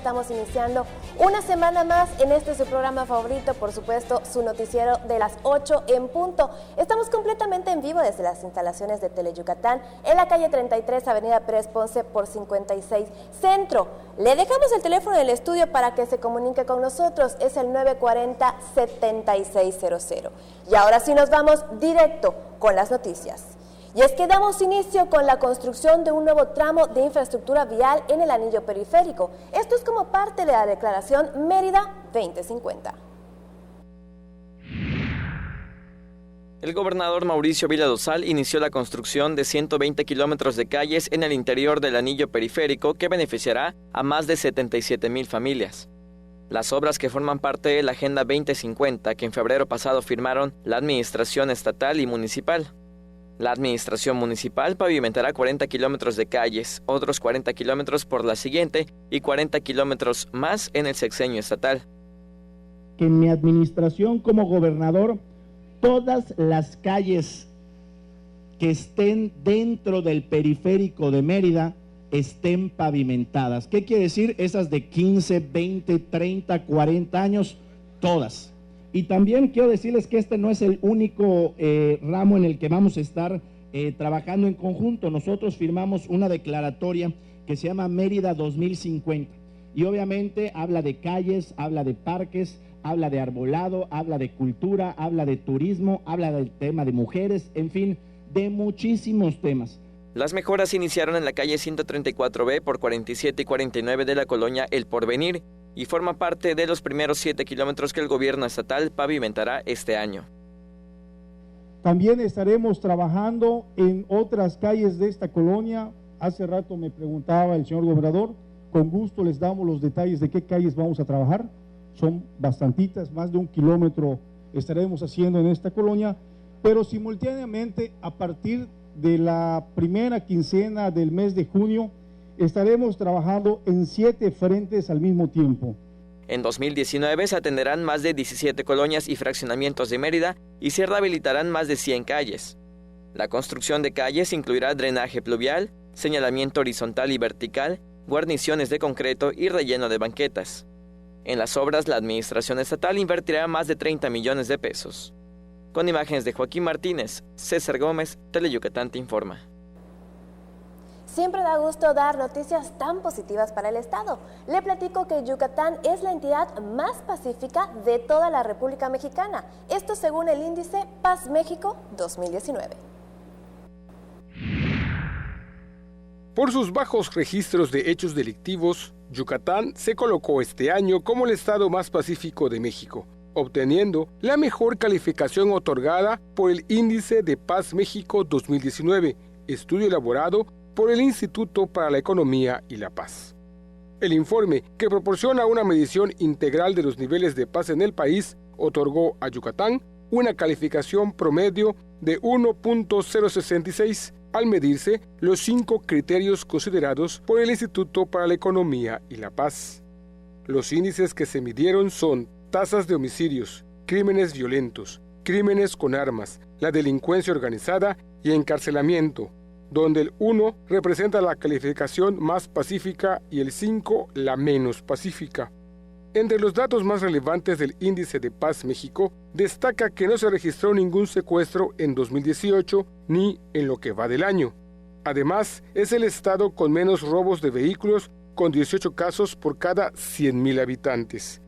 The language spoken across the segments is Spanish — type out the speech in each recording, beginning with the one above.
estamos iniciando una semana más en este su programa favorito, por supuesto, su noticiero de las 8 en punto. Estamos completamente en vivo desde las instalaciones de Teleyucatán, en la calle 33, avenida Pérez Ponce por 56 Centro. Le dejamos el teléfono del estudio para que se comunique con nosotros, es el 940-7600. Y ahora sí nos vamos directo con las noticias. Y es que damos inicio con la construcción de un nuevo tramo de infraestructura vial en el anillo periférico. Esto es como parte de la declaración Mérida 2050. El gobernador Mauricio Vila Dosal inició la construcción de 120 kilómetros de calles en el interior del anillo periférico que beneficiará a más de 77,000 familias. Las obras que forman parte de la Agenda 2050 que en febrero pasado firmaron la Administración Estatal y Municipal. La Administración Municipal pavimentará 40 kilómetros de calles, otros 40 kilómetros por la siguiente y 40 kilómetros más en el sexenio estatal. En mi administración como gobernador, todas las calles que estén dentro del periférico de Mérida estén pavimentadas. ¿Qué quiere decir? Esas de 15, 20, 30, 40 años, todas. Y también quiero decirles que este no es el único ramo en el que vamos a estar trabajando en conjunto. Nosotros firmamos una declaratoria que se llama Mérida 2050 y obviamente habla de calles, habla de parques, habla de arbolado, habla de cultura, habla de turismo, habla del tema de mujeres, en fin, de muchísimos temas. Las mejoras iniciaron en la calle 134B por 47 y 49 de la colonia El Porvenir, y forma parte de los primeros 7 kilómetros que el gobierno estatal pavimentará este año. También estaremos trabajando en otras calles de esta colonia. Hace rato me preguntaba el señor gobernador, con gusto les damos los detalles de qué calles vamos a trabajar. Son bastantitas, más de 1 kilómetro estaremos haciendo en esta colonia, pero simultáneamente a partir de la primera quincena del mes de junio, estaremos trabajando en 7 frentes al mismo tiempo. En 2019 se atenderán más de 17 colonias y fraccionamientos de Mérida y se rehabilitarán más de 100 calles. La construcción de calles incluirá drenaje pluvial, señalamiento horizontal y vertical, guarniciones de concreto y relleno de banquetas. En las obras, la administración estatal invertirá más de 30 millones de pesos. Con imágenes de Joaquín Martínez, César Gómez, Teleyucatán te informa. Siempre da gusto dar noticias tan positivas para el Estado. Le platico que Yucatán es la entidad más pacífica de toda la República Mexicana. Esto según el índice Paz México 2019. Por sus bajos registros de hechos delictivos, Yucatán se colocó este año como el estado más pacífico de México, obteniendo la mejor calificación otorgada por el Índice de Paz México 2019, estudio elaborado por el Instituto para la Economía y la Paz. El informe, que proporciona una medición integral de los niveles de paz en el país, otorgó a Yucatán una calificación promedio de 1.066 al medirse los 5 criterios considerados por el Instituto para la Economía y la Paz. Los índices que se midieron son tasas de homicidios, crímenes violentos, crímenes con armas, la delincuencia organizada y encarcelamiento, donde el 1 representa la calificación más pacífica y el 5 la menos pacífica. Entre los datos más relevantes del Índice de Paz México, destaca que no se registró ningún secuestro en 2018 ni en lo que va del año. Además, es el estado con menos robos de vehículos, con 18 casos por cada 100,000 habitantes.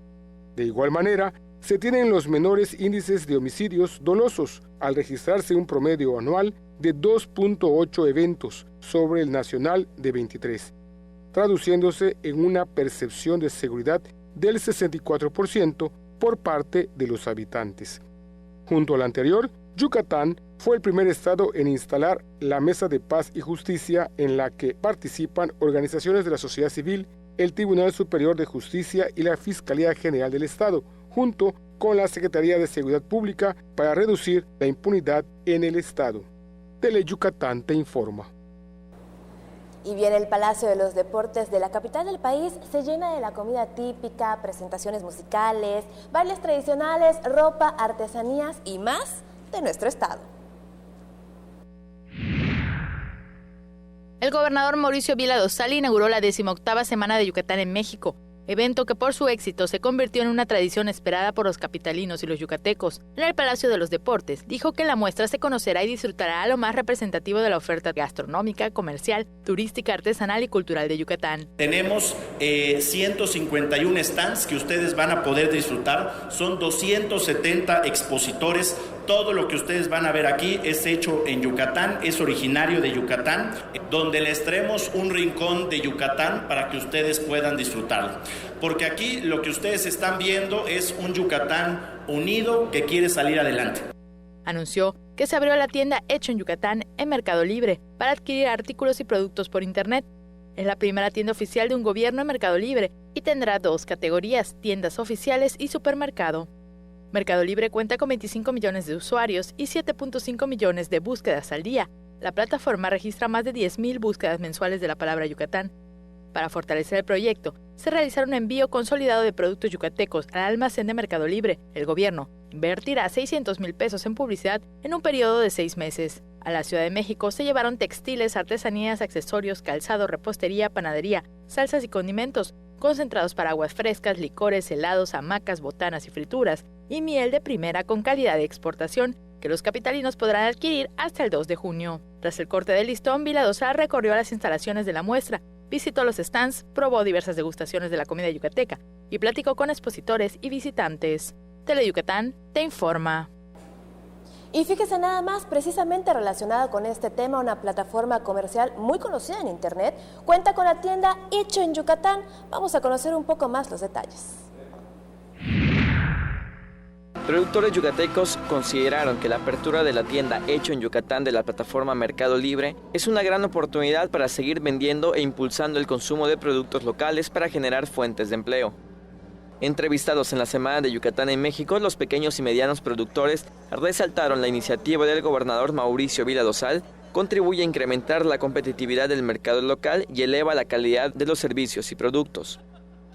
De igual manera, se tienen los menores índices de homicidios dolosos, al registrarse un promedio anual de 2.8 eventos sobre el nacional de 23, traduciéndose en una percepción de seguridad del 64% por parte de los habitantes. Junto al anterior, Yucatán fue el primer estado en instalar la Mesa de Paz y Justicia, en la que participan organizaciones de la sociedad civil, el Tribunal Superior de Justicia y la Fiscalía General del Estado, junto con la Secretaría de Seguridad Pública, para reducir la impunidad en el estado. Teleyucatán te informa. Y bien, el Palacio de los Deportes de la capital del país se llena de la comida típica, presentaciones musicales, bailes tradicionales, ropa, artesanías y más de nuestro estado. El gobernador Mauricio Vila Dosal inauguró la 18ª Semana de Yucatán en México. evento que por su éxito se convirtió en una tradición esperada por los capitalinos y los yucatecos. En el Palacio de los Deportes dijo que en la muestra se conocerá y disfrutará lo más representativo de la oferta gastronómica, comercial, turística, artesanal y cultural de Yucatán. Tenemos 151 stands que ustedes van a poder disfrutar, son 270 expositores. Todo lo que ustedes van a ver aquí es hecho en Yucatán, es originario de Yucatán, donde les traemos un rincón de Yucatán para que ustedes puedan disfrutarlo. Porque aquí lo que ustedes están viendo es un Yucatán unido que quiere salir adelante. Anunció que se abrió la tienda Hecho en Yucatán en Mercado Libre para adquirir artículos y productos por internet. Es la primera tienda oficial de un gobierno en Mercado Libre y tendrá 2 categorías, tiendas oficiales y supermercado. Mercado Libre cuenta con 25 millones de usuarios y 7.5 millones de búsquedas al día. La plataforma registra más de 10,000 búsquedas mensuales de la palabra Yucatán. Para fortalecer el proyecto, se realizará un envío consolidado de productos yucatecos al almacén de Mercado Libre. El gobierno invertirá 600,000 pesos en publicidad en un periodo de 6 meses. A la Ciudad de México se llevaron textiles, artesanías, accesorios, calzado, repostería, panadería, salsas y condimentos, concentrados para aguas frescas, licores, helados, hamacas, botanas y frituras, y miel de primera con calidad de exportación, que los capitalinos podrán adquirir hasta el 2 de junio. Tras el corte del listón, Vila Dosal recorrió las instalaciones de la muestra, visitó los stands, probó diversas degustaciones de la comida yucateca y platicó con expositores y visitantes. Teleyucatán te informa. Y fíjese nada más, precisamente relacionada con este tema, una plataforma comercial muy conocida en internet cuenta con la tienda Hecho en Yucatán. Vamos a conocer un poco más los detalles. Productores yucatecos consideraron que la apertura de la tienda Hecho en Yucatán de la plataforma Mercado Libre es una gran oportunidad para seguir vendiendo e impulsando el consumo de productos locales para generar fuentes de empleo. Entrevistados en la Semana de Yucatán en México, los pequeños y medianos productores resaltaron la iniciativa del gobernador Mauricio Vila Dosal, contribuye a incrementar la competitividad del mercado local y eleva la calidad de los servicios y productos.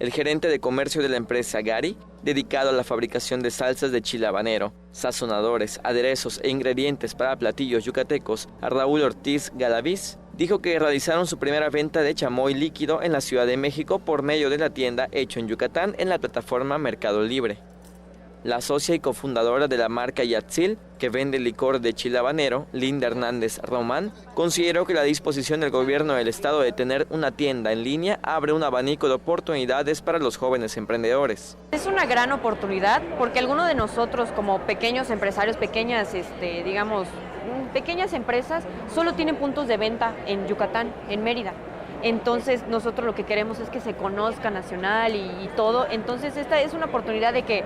El gerente de comercio de la empresa Gari, dedicado a la fabricación de salsas de chile habanero, sazonadores, aderezos e ingredientes para platillos yucatecos, Raúl Ortiz Galaviz, dijo que realizaron su primera venta de chamoy líquido en la Ciudad de México por medio de la tienda Hecho en Yucatán en la plataforma Mercado Libre. La socia y cofundadora de la marca Yatzil, que vende licor de chile habanero, Linda Hernández Román, consideró que la disposición del gobierno del estado de tener una tienda en línea abre un abanico de oportunidades para los jóvenes emprendedores. Es una gran oportunidad porque algunos de nosotros como pequeños empresarios, pequeñas empresas, solo tienen puntos de venta en Yucatán, en Mérida. Entonces nosotros lo que queremos es que se conozca nacional y todo. Entonces esta es una oportunidad de que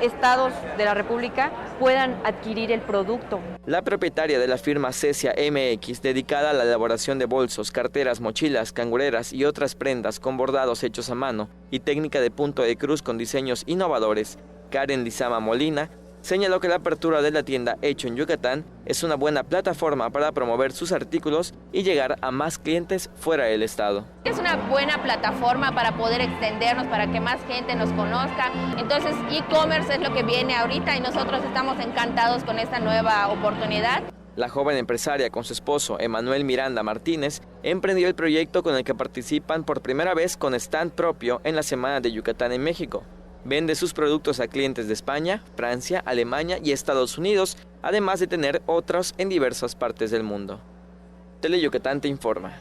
estados de la República puedan adquirir el producto. La propietaria de la firma Cecia MX, dedicada a la elaboración de bolsos, carteras, mochilas, cangureras y otras prendas con bordados hechos a mano y técnica de punto de cruz con diseños innovadores, Karen Lizama Molina, señaló que la apertura de la tienda Hecho en Yucatán es una buena plataforma para promover sus artículos y llegar a más clientes fuera del estado. Es una buena plataforma para poder extendernos, para que más gente nos conozca. Entonces, e-commerce es lo que viene ahorita y nosotros estamos encantados con esta nueva oportunidad. La joven empresaria con su esposo, Emanuel Miranda Martínez, emprendió el proyecto con el que participan por primera vez con stand propio en la Semana de Yucatán en México. Vende sus productos a clientes de España, Francia, Alemania y Estados Unidos, además de tener otros en diversas partes del mundo. Teleyucatán te informa.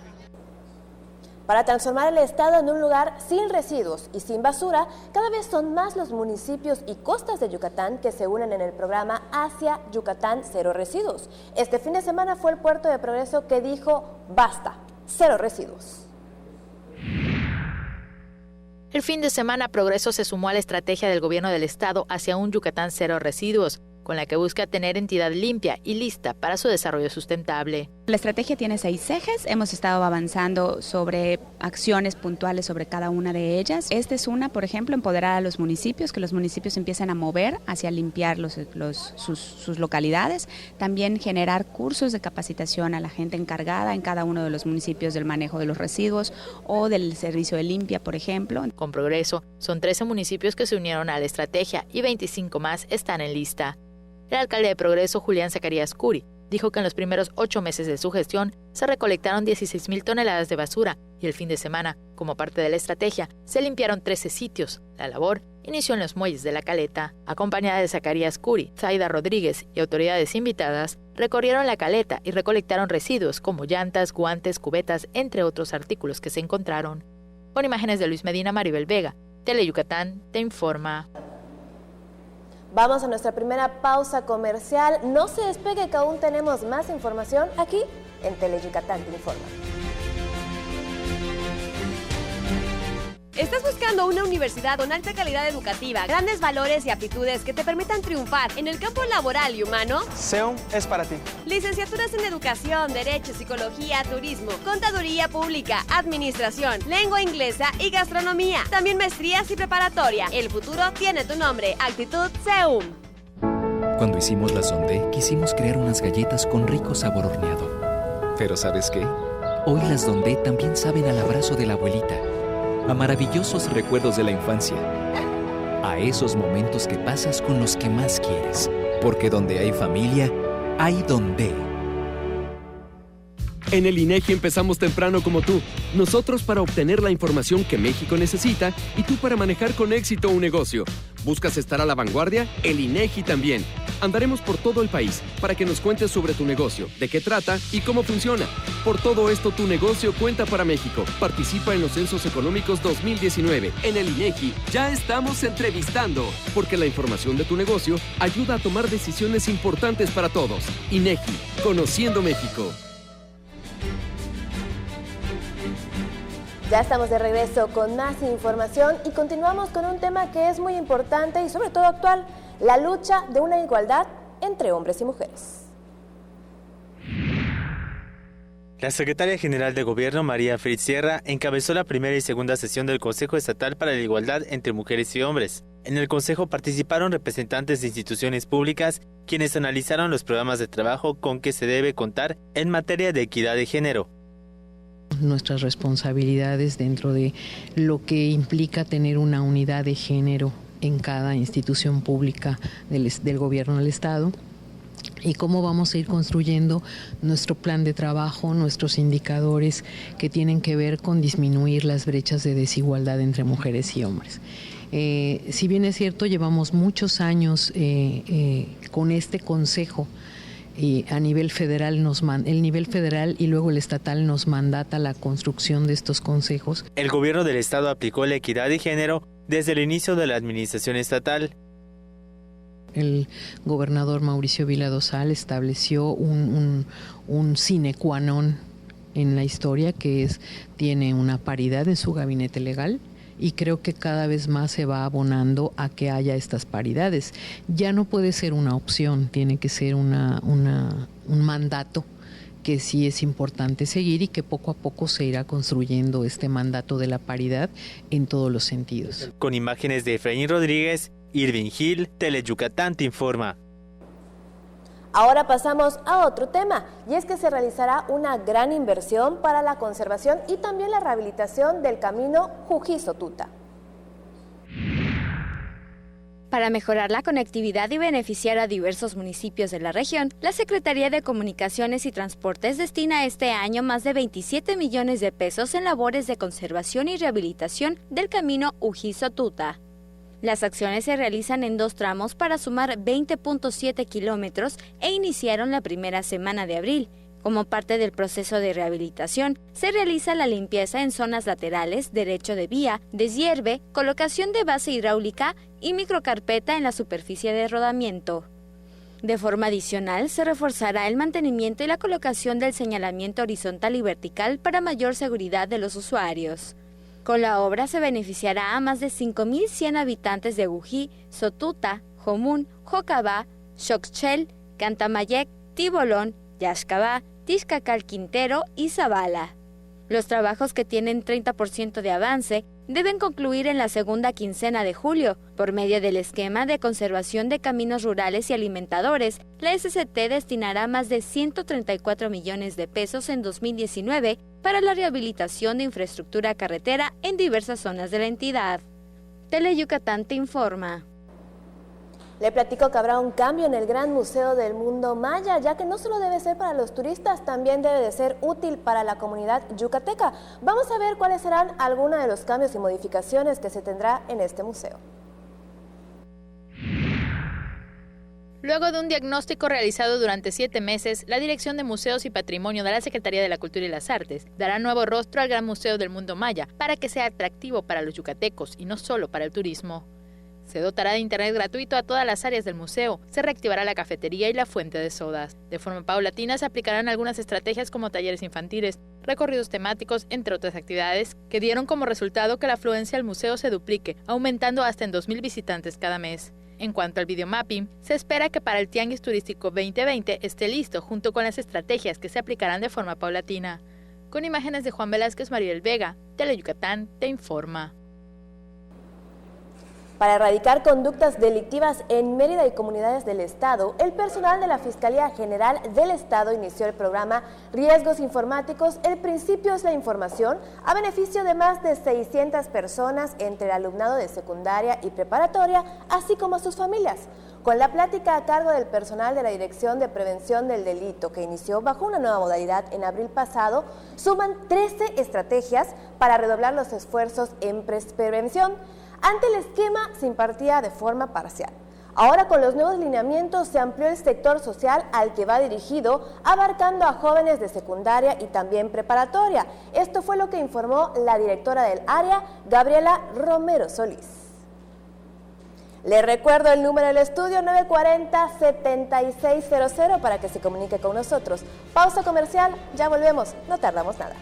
Para transformar el estado en un lugar sin residuos y sin basura, cada vez son más los municipios y costas de Yucatán que se unen en el programa Hacia Yucatán Cero Residuos. Este fin de semana fue el Puerto de Progreso que dijo basta, cero residuos. El fin de semana, Progreso se sumó a la estrategia del gobierno del estado hacia un Yucatán cero residuos, con la que busca tener entidad limpia y lista para su desarrollo sustentable. La estrategia tiene 6 ejes, hemos estado avanzando sobre acciones puntuales sobre cada una de ellas. Esta es una, por ejemplo, empoderar a los municipios, que los municipios empiecen a mover hacia limpiar sus localidades. También generar cursos de capacitación a la gente encargada en cada uno de los municipios del manejo de los residuos o del servicio de limpia, por ejemplo. Con Progreso, son 13 municipios que se unieron a la estrategia y 25 más están en lista. El alcalde de Progreso, Julián Zacarías Curi, dijo que en los primeros 8 meses de su gestión se recolectaron 16,000 toneladas de basura y el fin de semana, como parte de la estrategia, se limpiaron 13 sitios. La labor inició en los muelles de La Caleta. Acompañada de Zacarías Curi, Zaida Rodríguez y autoridades invitadas, recorrieron La Caleta y recolectaron residuos como llantas, guantes, cubetas, entre otros artículos que se encontraron. Con imágenes de Luis Medina, Maribel Vega, Teleyucatán te informa. Vamos a nuestra primera pausa comercial. No se despegue, que aún tenemos más información aquí en Teleyucatán te informa. ¿Estás buscando una universidad con alta calidad educativa, grandes valores y aptitudes que te permitan triunfar en el campo laboral y humano? CEUM es para ti. Licenciaturas en Educación, Derecho, Psicología, Turismo, Contaduría Pública, Administración, Lengua Inglesa y Gastronomía. También maestrías y preparatoria. El futuro tiene tu nombre. Actitud CEUM. Cuando hicimos la Sondé, quisimos crear unas galletas con rico sabor horneado. Pero ¿sabes qué? Hoy las Sondé también saben al abrazo de la abuelita, a maravillosos recuerdos de la infancia, a esos momentos que pasas con los que más quieres, porque donde hay familia, hay Dondé. En el INEGI empezamos temprano como tú, nosotros para obtener la información que México necesita y tú para manejar con éxito un negocio. ¿Buscas estar a la vanguardia? El INEGI también. Andaremos por todo el país para que nos cuentes sobre tu negocio, de qué trata y cómo funciona. Por todo esto, tu negocio cuenta para México. Participa en los Censos Económicos 2019. En el INEGI ya estamos entrevistando, porque la información de tu negocio ayuda a tomar decisiones importantes para todos. INEGI, conociendo México. Ya estamos de regreso con más información y continuamos con un tema que es muy importante y sobre todo actual, la lucha de una igualdad entre hombres y mujeres. La secretaria general de Gobierno, María Fritz Sierra, encabezó la primera y segunda sesión del Consejo Estatal para la Igualdad entre Mujeres y Hombres. En el Consejo participaron representantes de instituciones públicas, quienes analizaron los programas de trabajo con que se debe contar en materia de equidad de género. Nuestras responsabilidades dentro de lo que implica tener una unidad de género en cada institución pública del gobierno del Estado y cómo vamos a ir construyendo nuestro plan de trabajo, nuestros indicadores que tienen que ver con disminuir las brechas de desigualdad entre mujeres y hombres. Si bien es cierto, llevamos muchos años con este consejo. Y a nivel federal el nivel federal y luego el estatal nos mandata la construcción de estos consejos. El gobierno del estado aplicó la equidad de género desde el inicio de la administración estatal. El gobernador Mauricio Vila Dosal estableció un sine qua non en la historia, que tiene una paridad en su gabinete legal. Y creo que cada vez más se va abonando a que haya estas paridades. Ya no puede ser una opción, tiene que ser un mandato que sí es importante seguir y que poco a poco se irá construyendo este mandato de la paridad en todos los sentidos. Con imágenes de Efraín Rodríguez, Irving Gil, Teleyucatán te informa. Ahora pasamos a otro tema, y es que se realizará una gran inversión para la conservación y también la rehabilitación del camino Jujizo-Tuta. Para mejorar la conectividad y beneficiar a diversos municipios de la región, la Secretaría de Comunicaciones y Transportes destina este año más de 27 millones de pesos en labores de conservación y rehabilitación del camino Jujizo-Tuta. Las acciones se realizan en 2 tramos para sumar 20.7 kilómetros e iniciaron la primera semana de abril. Como parte del proceso de rehabilitación, se realiza la limpieza en zonas laterales, derecho de vía, deshierve, colocación de base hidráulica y microcarpeta en la superficie de rodamiento. De forma adicional, se reforzará el mantenimiento y la colocación del señalamiento horizontal y vertical para mayor seguridad de los usuarios. Con la obra se beneficiará a más de 5.100 habitantes de Jujizo, Tuta, Jomún, Jocabá, Xochitl, Cantamayec, Tibolón, Yaxcabá, Tixcacal Quintero y Zabala. Los trabajos, que tienen 30% de avance, deben concluir en la segunda quincena de julio. Por medio del esquema de conservación de caminos rurales y alimentadores, la SCT destinará más de 134 millones de pesos en 2019 para la rehabilitación de infraestructura carretera en diversas zonas de la entidad. Teleyucatán te informa. Le platico que habrá un cambio en el Gran Museo del Mundo Maya, ya que no solo debe ser para los turistas, también debe de ser útil para la comunidad yucateca. Vamos a ver cuáles serán algunos de los cambios y modificaciones que se tendrá en este museo. Luego de un diagnóstico realizado durante 7 meses, la Dirección de Museos y Patrimonio de la Secretaría de la Cultura y las Artes dará nuevo rostro al Gran Museo del Mundo Maya para que sea atractivo para los yucatecos y no solo para el turismo. Se dotará de internet gratuito a todas las áreas del museo, se reactivará la cafetería y la fuente de sodas. De forma paulatina se aplicarán algunas estrategias como talleres infantiles, recorridos temáticos, entre otras actividades, que dieron como resultado que la afluencia al museo se duplique, aumentando hasta en 2,000 visitantes cada mes. En cuanto al videomapping, se espera que para el Tianguis Turístico 2020 esté listo junto con las estrategias que se aplicarán de forma paulatina. Con imágenes de Juan Velázquez, Maribel Vega, Teleyucatán te informa. Para erradicar conductas delictivas en Mérida y comunidades del Estado, el personal de la Fiscalía General del Estado inició el programa Riesgos Informáticos. El principio es la información a beneficio de más de 600 personas entre el alumnado de secundaria y preparatoria, así como a sus familias. Con la plática a cargo del personal de la Dirección de Prevención del Delito, que inició bajo una nueva modalidad en abril pasado, suman 13 estrategias para redoblar los esfuerzos en prevención. Ante el esquema se impartía de forma parcial. Ahora con los nuevos lineamientos se amplió el sector social al que va dirigido, abarcando a jóvenes de secundaria y también preparatoria. Esto fue lo que informó la directora del área, Gabriela Romero Solís. Les recuerdo el número del estudio 940-7600 para que se comunique con nosotros. Pausa comercial, ya volvemos, no tardamos nada.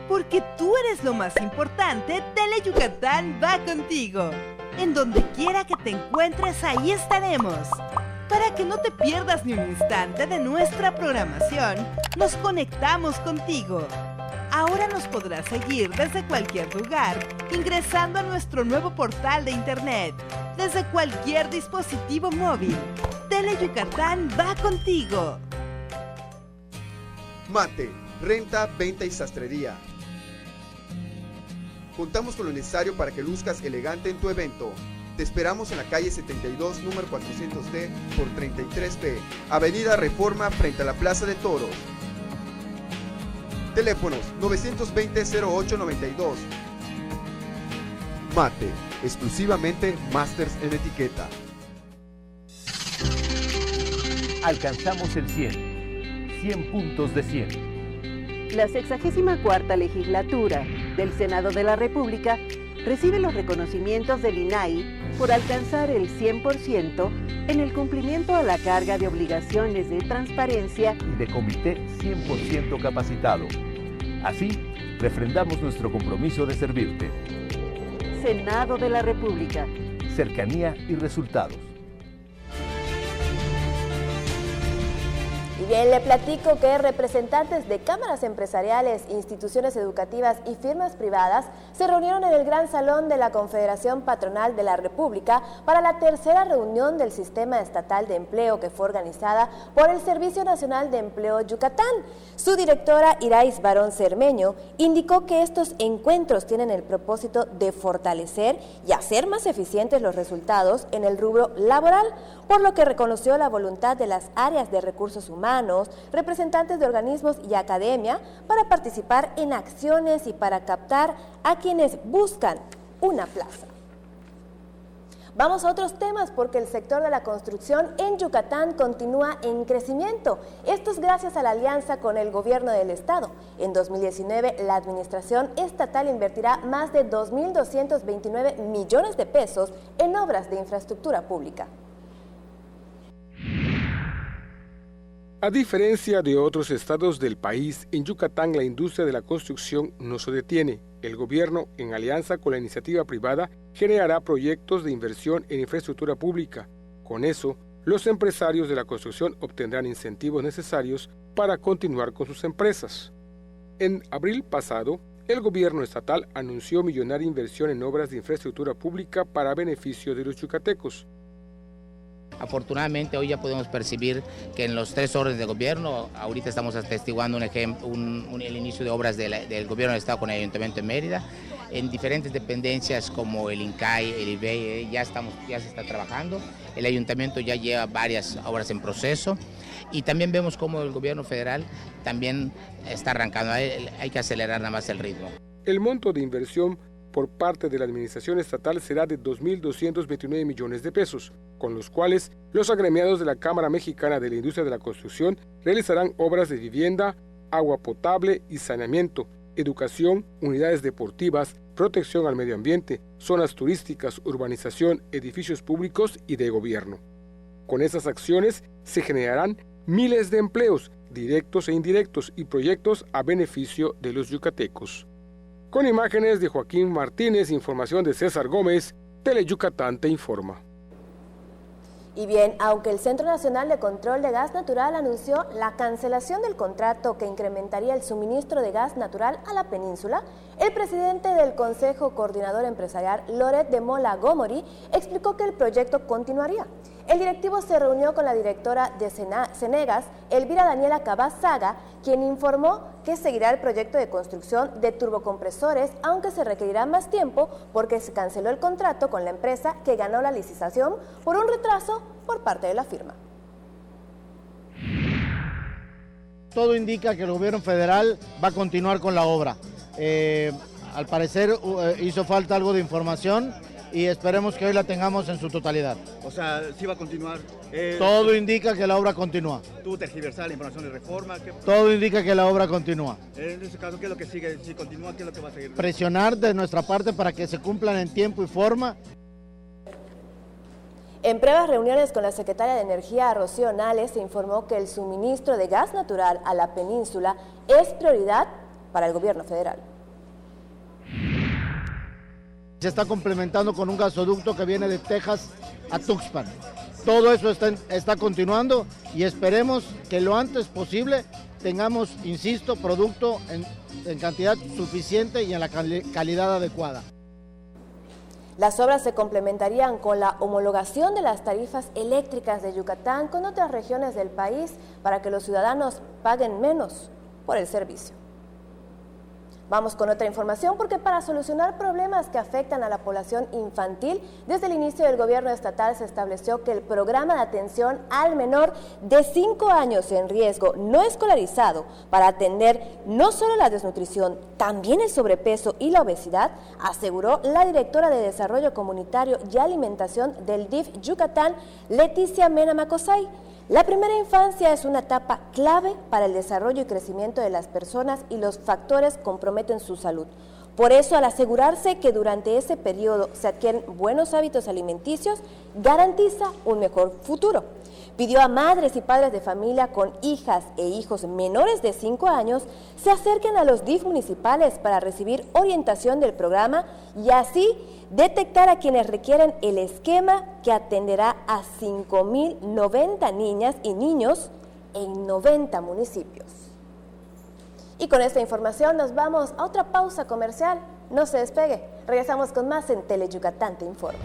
Porque tú eres lo más importante, Teleyucatán va contigo. En donde quiera que te encuentres, ahí estaremos. Para que no te pierdas ni un instante de nuestra programación, nos conectamos contigo. Ahora nos podrás seguir desde cualquier lugar, ingresando a nuestro nuevo portal de internet, desde cualquier dispositivo móvil. Teleyucatán va contigo. Mate, renta, venta y sastrería. Contamos con lo necesario para que luzcas elegante en tu evento. Te esperamos en la calle 72, número 400D por 33B, Avenida Reforma, frente a la Plaza de Toros. Teléfonos 920-0892. Mate, exclusivamente Masters en etiqueta. Alcanzamos el 100 puntos de 100. La 64ª legislatura del Senado de la República recibe los reconocimientos del INAI por alcanzar el 100% en el cumplimiento a la carga de obligaciones de transparencia y de comité 100% capacitado. Así, refrendamos nuestro compromiso de servirte. Senado de la República. Cercanía y resultados. Y bien, le platico que representantes de cámaras empresariales, instituciones educativas y firmas privadas se reunieron en el Gran Salón de la Confederación Patronal de la República para la tercera reunión del Sistema Estatal de Empleo que fue organizada por el Servicio Nacional de Empleo Yucatán. Su directora, Irais Barón Cermeño, indicó que estos encuentros tienen el propósito de fortalecer y hacer más eficientes los resultados en el rubro laboral, por lo que reconoció la voluntad de las áreas de recursos humanos, representantes de organismos y academia para participar en acciones y para captar a quienes buscan una plaza. Vamos a otros temas porque el sector de la construcción en Yucatán continúa en crecimiento. Esto es gracias a la alianza con el gobierno del estado. En 2019, la administración estatal invertirá más de 2.229 millones de pesos en obras de infraestructura pública. A diferencia de otros estados del país, en Yucatán la industria de la construcción no se detiene. El gobierno, en alianza con la iniciativa privada, generará proyectos de inversión en infraestructura pública. Con eso, los empresarios de la construcción obtendrán incentivos necesarios para continuar con sus empresas. En abril pasado, el gobierno estatal anunció millonaria inversión en obras de infraestructura pública para beneficio de los yucatecos. Afortunadamente hoy ya podemos percibir que en los 3 órdenes de gobierno, ahorita estamos atestiguando el inicio de obras del gobierno del Estado con el Ayuntamiento de Mérida, en diferentes dependencias como el INCAI, el IBE, ya se está trabajando, el Ayuntamiento ya lleva varias obras en proceso y también vemos cómo el gobierno federal también está arrancando, hay que acelerar nada más el ritmo. El monto de inversión por parte de la administración estatal será de 2.229 millones de pesos, con los cuales los agremiados de la Cámara Mexicana de la Industria de la Construcción realizarán obras de vivienda, agua potable y saneamiento, educación, unidades deportivas, protección al medio ambiente, zonas turísticas, urbanización, edificios públicos y de gobierno. Con esas acciones se generarán miles de empleos, directos e indirectos, y proyectos a beneficio de los yucatecos. Con imágenes de Joaquín Martínez, información de César Gómez, Teleyucatán te informa. Y bien, aunque el Centro Nacional de Control de Gas Natural anunció la cancelación del contrato que incrementaría el suministro de gas natural a la península, el presidente del Consejo Coordinador Empresarial, Loret de Mola Gomori, explicó que el proyecto continuaría. El directivo se reunió con la directora de Cenegas, Elvira Daniela Cabazaga, quien informó que seguirá el proyecto de construcción de turbocompresores, aunque se requerirá más tiempo porque se canceló el contrato con la empresa que ganó la licitación por un retraso por parte de la firma. Todo indica que el gobierno federal va a continuar con la obra. Al parecer hizo falta algo de información y esperemos que hoy la tengamos en su totalidad. O sea, ¿sí va a continuar? Todo indica que la obra continúa. ¿Tú tergiversar la información de reforma? Todo indica que la obra continúa. En ese caso, ¿qué es lo que sigue? Si continúa, ¿qué es lo que va a seguir? Presionar de nuestra parte para que se cumplan en tiempo y forma. En breves reuniones con la secretaria de Energía, Rocío Nales, se informó que el suministro de gas natural a la península es prioridad para el gobierno federal. Se está complementando con un gasoducto que viene de Texas a Tuxpan. Todo eso está continuando y esperemos que lo antes posible tengamos, insisto, producto en cantidad suficiente y en la calidad adecuada. Las obras se complementarían con la homologación de las tarifas eléctricas de Yucatán con otras regiones del país para que los ciudadanos paguen menos por el servicio. Vamos con otra información porque para solucionar problemas que afectan a la población infantil, desde el inicio del gobierno estatal se estableció que el programa de atención al menor de 5 años en riesgo no escolarizado para atender no solo la desnutrición, también el sobrepeso y la obesidad, aseguró la directora de Desarrollo Comunitario y Alimentación del DIF Yucatán, Leticia Mena Macosay. La primera infancia es una etapa clave para el desarrollo y crecimiento de las personas y los factores comprometen su salud. Por eso, al asegurarse que durante ese periodo se adquieren buenos hábitos alimenticios, garantiza un mejor futuro. Pidió a madres y padres de familia con hijas e hijos menores de 5 años se acerquen a los DIF municipales para recibir orientación del programa y así detectar a quienes requieren el esquema que atenderá a 5.090 niñas y niños en 90 municipios. Y con esta información nos vamos a otra pausa comercial. No se despegue. Regresamos con más en Teleyucatán te informa.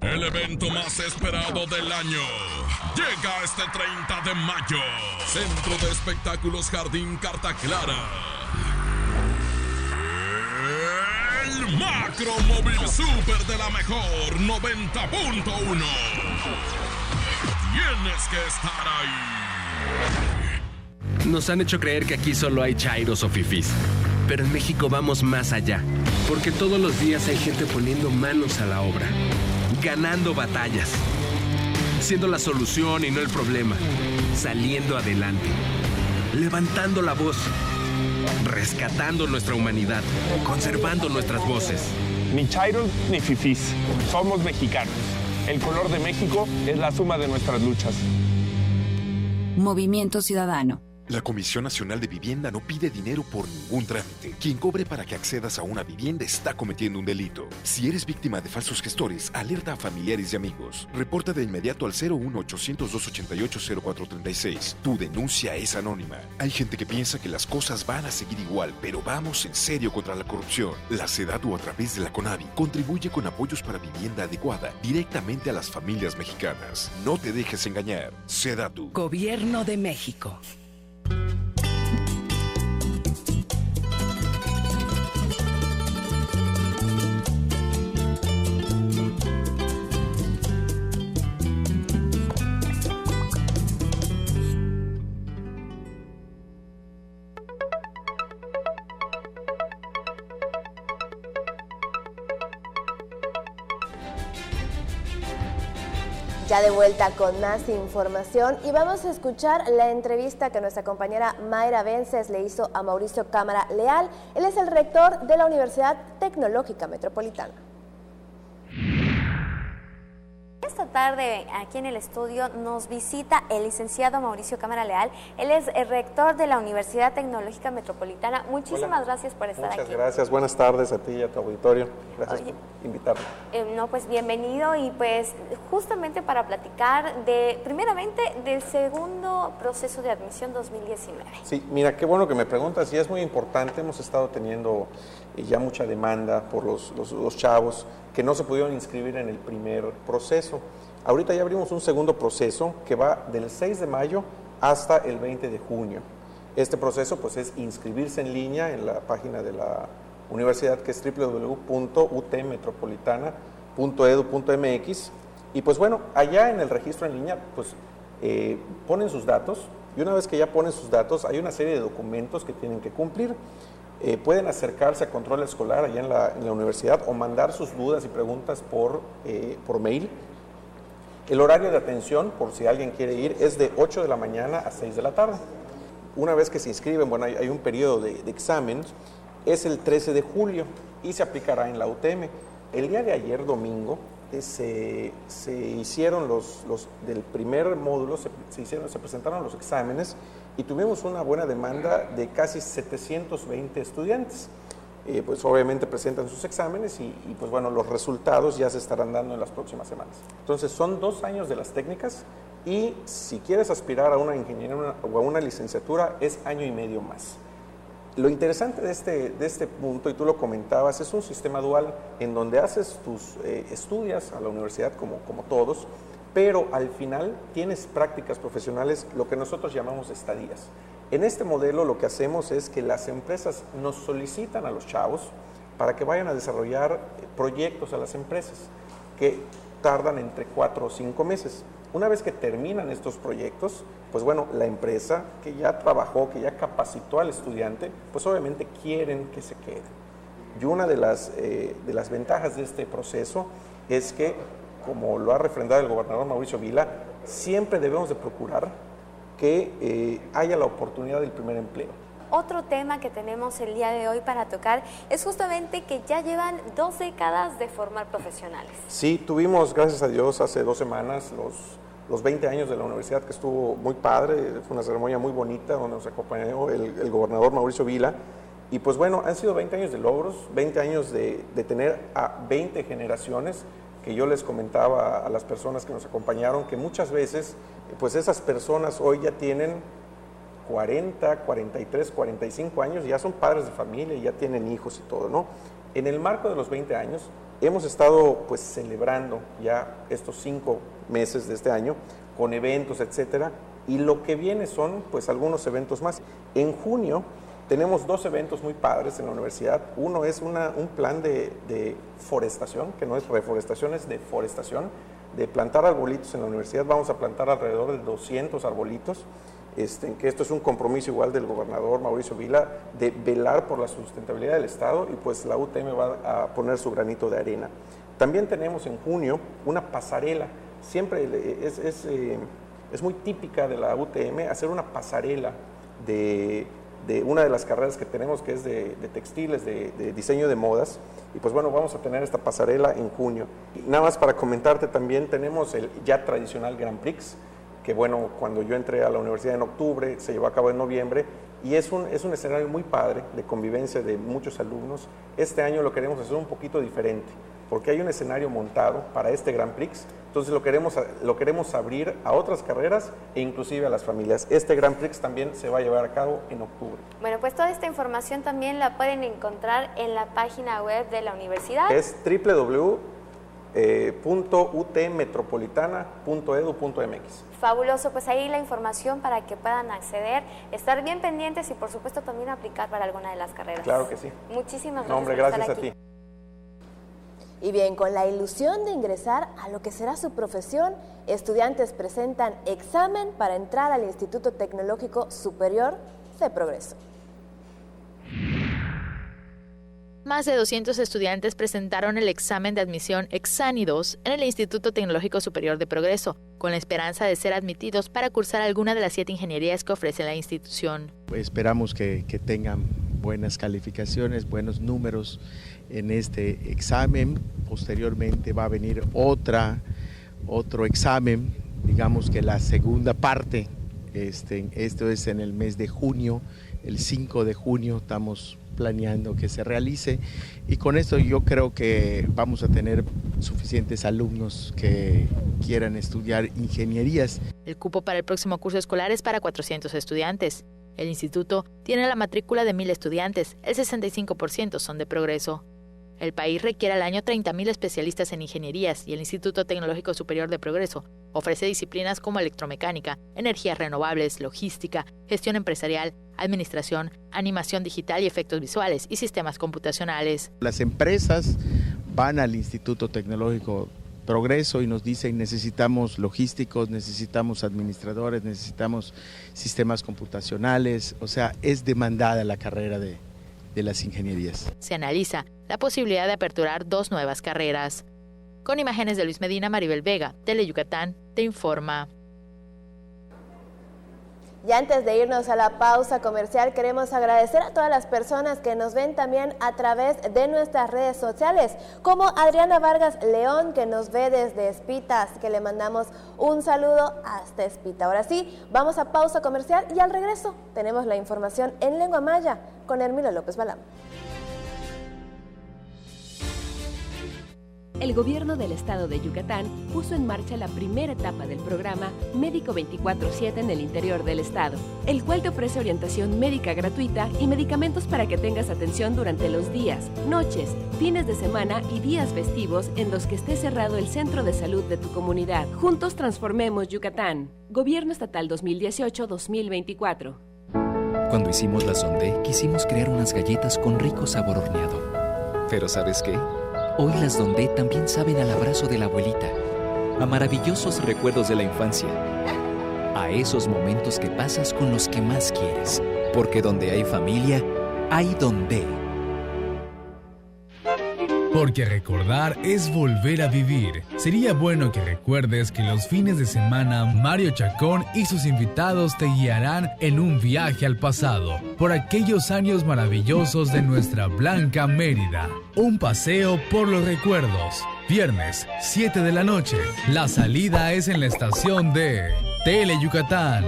El evento más esperado del año llega este 30 de mayo. Centro de Espectáculos Jardín Carta Clara. El Macro Móvil Super de la Mejor 90.1. Tienes que estar ahí. Nos han hecho creer que aquí solo hay chairos o fifís. Pero en México vamos más allá. Porque todos los días hay gente poniendo manos a la obra. Ganando batallas. Siendo la solución y no el problema. Saliendo adelante. Levantando la voz. Rescatando nuestra humanidad. Conservando nuestras voces. Ni chairos ni fifís. Somos mexicanos. El color de México es la suma de nuestras luchas. Movimiento Ciudadano. La Comisión Nacional de Vivienda no pide dinero por ningún trámite. Quien cobre para que accedas a una vivienda está cometiendo un delito. Si eres víctima de falsos gestores, alerta a familiares y amigos. Reporta de inmediato al 01800-288-0436. Tu denuncia es anónima. Hay gente que piensa que las cosas van a seguir igual, pero vamos en serio contra la corrupción. La SEDATU, a través de la CONAVI, contribuye con apoyos para vivienda adecuada directamente a las familias mexicanas. No te dejes engañar. SEDATU. Gobierno de México. Ya de vuelta con más información y vamos a escuchar la entrevista que nuestra compañera Mayra Vences le hizo a Mauricio Cámara Leal. Él es el rector de la Universidad Tecnológica Metropolitana. Esta tarde aquí en el estudio nos visita el licenciado Mauricio Cámara Leal. Él es el rector de la Universidad Tecnológica Metropolitana. Muchísimas gracias por estar aquí. Muchas gracias. Buenas tardes a ti y a tu auditorio. Gracias por invitarme. Pues bienvenido y pues justamente para platicar primeramente del segundo proceso de admisión 2019. Sí, mira, qué bueno que me preguntas y es muy importante. Hemos estado teniendo ya mucha demanda por los chavos que no se pudieron inscribir en el primer proceso. Ahorita ya abrimos un segundo proceso que va del 6 de mayo hasta el 20 de junio. Este proceso pues es inscribirse en línea en la página de la universidad, que es www.utmetropolitana.edu.mx, y pues bueno, allá en el registro en línea pues ponen sus datos, y una vez que ya ponen sus datos hay una serie de documentos que tienen que cumplir. Pueden acercarse a control escolar allá en la universidad o mandar sus dudas y preguntas por mail. El horario de atención, por si alguien quiere ir, es de 8 de la mañana a 6 de la tarde. Una vez que se inscriben, bueno, hay un periodo de examen, es el 13 de julio y se aplicará en la UTM. El día de ayer, domingo, se hicieron del primer módulo, se presentaron los exámenes y tuvimos una buena demanda de casi 720 estudiantes. Pues obviamente presentan sus exámenes y pues bueno, los resultados ya se estarán dando en las próximas semanas. Entonces son 2 años de las técnicas y si quieres aspirar a una ingeniería o a una licenciatura es año y medio más. Lo interesante de este punto, y tú lo comentabas, es un sistema dual en donde haces estudias a la universidad como todos, pero al final tienes prácticas profesionales, lo que nosotros llamamos estadías. En este modelo lo que hacemos es que las empresas nos solicitan a los chavos para que vayan a desarrollar proyectos a las empresas que tardan entre 4 o 5 meses. Una vez que terminan estos proyectos, pues bueno, la empresa que ya trabajó, que ya capacitó al estudiante, pues obviamente quieren que se quede. Y una de las ventajas de este proceso es que, como lo ha refrendado el gobernador Mauricio Vila, siempre debemos de procurar que haya la oportunidad del primer empleo. Otro tema que tenemos el día de hoy para tocar es justamente que ya llevan 2 décadas de formar profesionales. Sí, tuvimos, gracias a Dios, hace 2 semanas los 20 años de la universidad, que estuvo muy padre, fue una ceremonia muy bonita donde nos acompañó el gobernador Mauricio Vila. Y pues bueno, han sido 20 años de logros, 20 años de tener a 20 generaciones, que yo les comentaba a las personas que nos acompañaron, que muchas veces, pues esas personas hoy ya tienen 40, 43, 45 años, ya son padres de familia, ya tienen hijos y todo, ¿no? En el marco de los 20 años, hemos estado pues celebrando ya estos 5 meses de este año, con eventos, etcétera, y lo que viene son pues algunos eventos más. En junio tenemos 2 eventos muy padres en la universidad. Uno es un plan de forestación, que no es reforestación, es deforestación, de plantar arbolitos en la universidad. Vamos a plantar alrededor de 200 arbolitos, que esto es un compromiso igual del gobernador Mauricio Vila, de velar por la sustentabilidad del Estado, y pues la UTM va a poner su granito de arena. También tenemos en junio una pasarela. Siempre es muy típica de la UTM hacer una pasarela de una de las carreras que tenemos, que es de textiles, de diseño de modas, y pues bueno, vamos a tener esta pasarela en junio. Y nada más para comentarte también, tenemos el ya tradicional Grand Prix, que bueno, cuando yo entré a la universidad en octubre, se llevó a cabo en noviembre, y es un escenario muy padre de convivencia de muchos alumnos. Este año lo queremos hacer un poquito diferente, porque hay un escenario montado para este Grand Prix, entonces lo queremos abrir a otras carreras e inclusive a las familias. Este Grand Prix también se va a llevar a cabo en octubre. Bueno, pues toda esta información también la pueden encontrar en la página web de la universidad. Es www.utmetropolitana.edu.mx. Fabuloso, pues ahí la información para que puedan acceder, estar bien pendientes y por supuesto también aplicar para alguna de las carreras. Claro que sí. Muchísimas gracias. No, hombre, gracias a ti. Y bien, con la ilusión de ingresar a lo que será su profesión, estudiantes presentan examen para entrar al Instituto Tecnológico Superior de Progreso. Más de 200 estudiantes presentaron el examen de admisión Exani 2 en el Instituto Tecnológico Superior de Progreso, con la esperanza de ser admitidos para cursar alguna de las 7 ingenierías que ofrece la institución. Esperamos que tengan buenas calificaciones, buenos números en este examen. Posteriormente va a venir otro examen, digamos que la segunda parte, esto es en el mes de junio, el 5 de junio estamos planeando que se realice, y con esto yo creo que vamos a tener suficientes alumnos que quieran estudiar ingenierías. El cupo para el próximo curso escolar es para 400 estudiantes. El instituto tiene la matrícula de 1,000 estudiantes, el 65% son de Progreso. El país requiere al año 30,000 especialistas en ingenierías y el Instituto Tecnológico Superior de Progreso ofrece disciplinas como electromecánica, energías renovables, logística, gestión empresarial, administración, animación digital y efectos visuales y sistemas computacionales. Las empresas van al Instituto Tecnológico Progreso y nos dicen necesitamos logísticos, necesitamos administradores, necesitamos sistemas computacionales, o sea, es demandada la carrera de las ingenierías. Se analiza la posibilidad de aperturar 2 nuevas carreras. Con imágenes de Luis Medina, Maribel Vega, Teleyucatán, te informa. Y antes de irnos a la pausa comercial, queremos agradecer a todas las personas que nos ven también a través de nuestras redes sociales, como Adriana Vargas León, que nos ve desde Espita, así que le mandamos un saludo hasta Espita. Ahora sí, vamos a pausa comercial y al regreso tenemos la información en lengua maya con Hermilo López Balam. El gobierno del estado de Yucatán puso en marcha la primera etapa del programa Médico 24/7 en el interior del estado, el cual te ofrece orientación médica gratuita y medicamentos para que tengas atención durante los días, noches, fines de semana y días festivos en los que esté cerrado el centro de salud de tu comunidad. Juntos transformemos Yucatán. Gobierno Estatal 2018-2024. Cuando hicimos la Sondé, quisimos crear unas galletas con rico sabor horneado. Pero ¿sabes qué? Hoy las Dondé también saben al abrazo de la abuelita, a maravillosos recuerdos de la infancia, a esos momentos que pasas con los que más quieres. Porque donde hay familia, hay Dondé. Porque recordar es volver a vivir. Sería bueno que recuerdes que los fines de semana Mario Chacón y sus invitados te guiarán en un viaje al pasado, por aquellos años maravillosos de nuestra blanca Mérida. Un paseo por los recuerdos. Viernes, 7 de la noche. La salida es en la estación de Teleyucatán.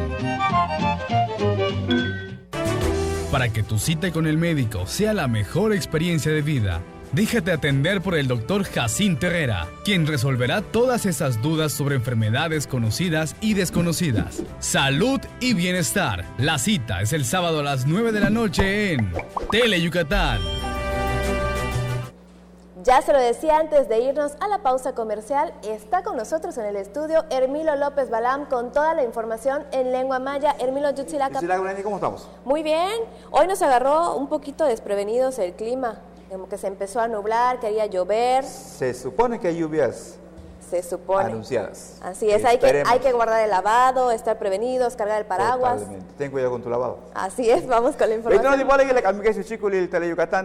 Para que tu cita con el médico sea la mejor experiencia de vida, déjate atender por el Dr. Jacinto Herrera, quien resolverá todas esas dudas sobre enfermedades conocidas y desconocidas. Salud y bienestar. La cita es el sábado a las 9 de la noche en Teleyucatán. Ya se lo decía antes de irnos a la pausa comercial, está con nosotros en el estudio Hermilo López Balam con toda la información en lengua maya. Hermilo Yutzilaca. ¿Cómo estamos? Muy bien. Hoy nos agarró un poquito desprevenidos el clima. Como que se empezó a nublar, quería llover. Se supone que hay lluvias anunciadas. Así es, hay que guardar el lavado, estar prevenidos, cargar el paraguas. Totalmente. Ten cuidado con tu lavado. Así es, vamos con la información.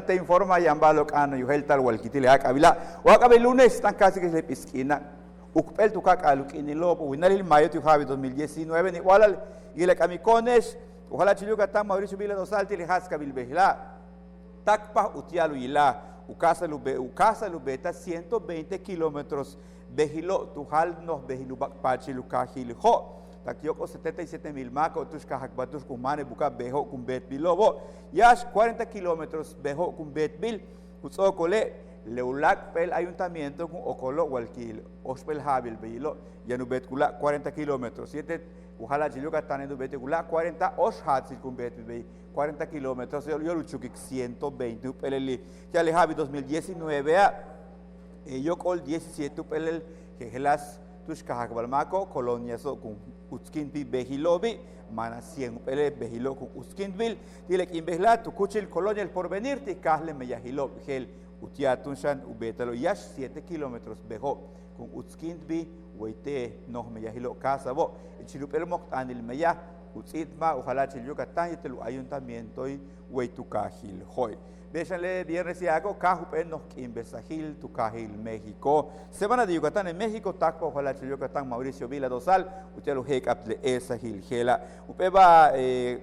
Te informa Yambalok Ana Yuheltal Walkitile Akabila. Wakabe lunes tan casi que se pisquina. Ukpel tukak aluk inilopo. Winalil Mayo tu Javi 2019. Ni walal y le camicones. Ojalá Chilukatán Mauricio Vila Dosalti le Haska Bilbejla. Takpa utialu ila ukasa lubeta 120 kilómetros bejilo tujal nos bejilu bakpachi lukajiljo takyoko 77,000 maco, tus kahakbatus kumane buka beho kumbet bilobo, yash 40 kilómetros beho kumbet bil, kutsokole, leulak pel ayuntamiento con okolo walkil, ospel habil bilo, yanubet kula 40 kilómetros, ojalá Yucatán en Ubete kula 40 oshatsil kumbet bil, 40 kilómetros, yo luchukik 120 upeleli, ya le habi 2019 yo col 17 upelel, que gelas tus kahakbalmaco, colonia so con utskinpi behilobi, mana 100 upele behilo con utskinbil, dile que imbehla tu kuchil colonia el porvenir, te kahle meyahilob gel, utiatunshan ubetalo yash 7 kilómetros beho, con utskinbi, weite no meyahilo casa bo, el chilupel moktanil meyah, utsitma, ojalá chil Yucatán y te lo ayuntamiento y weitukahil hoy. Béchanle viernes y hago cajupen nos imbesajil tu cajil México. Semana de Yucatán en México, tacpo ojalá chil Yucatán Mauricio Vila Dosal, usted lo hek aple esa gil gela. Upeba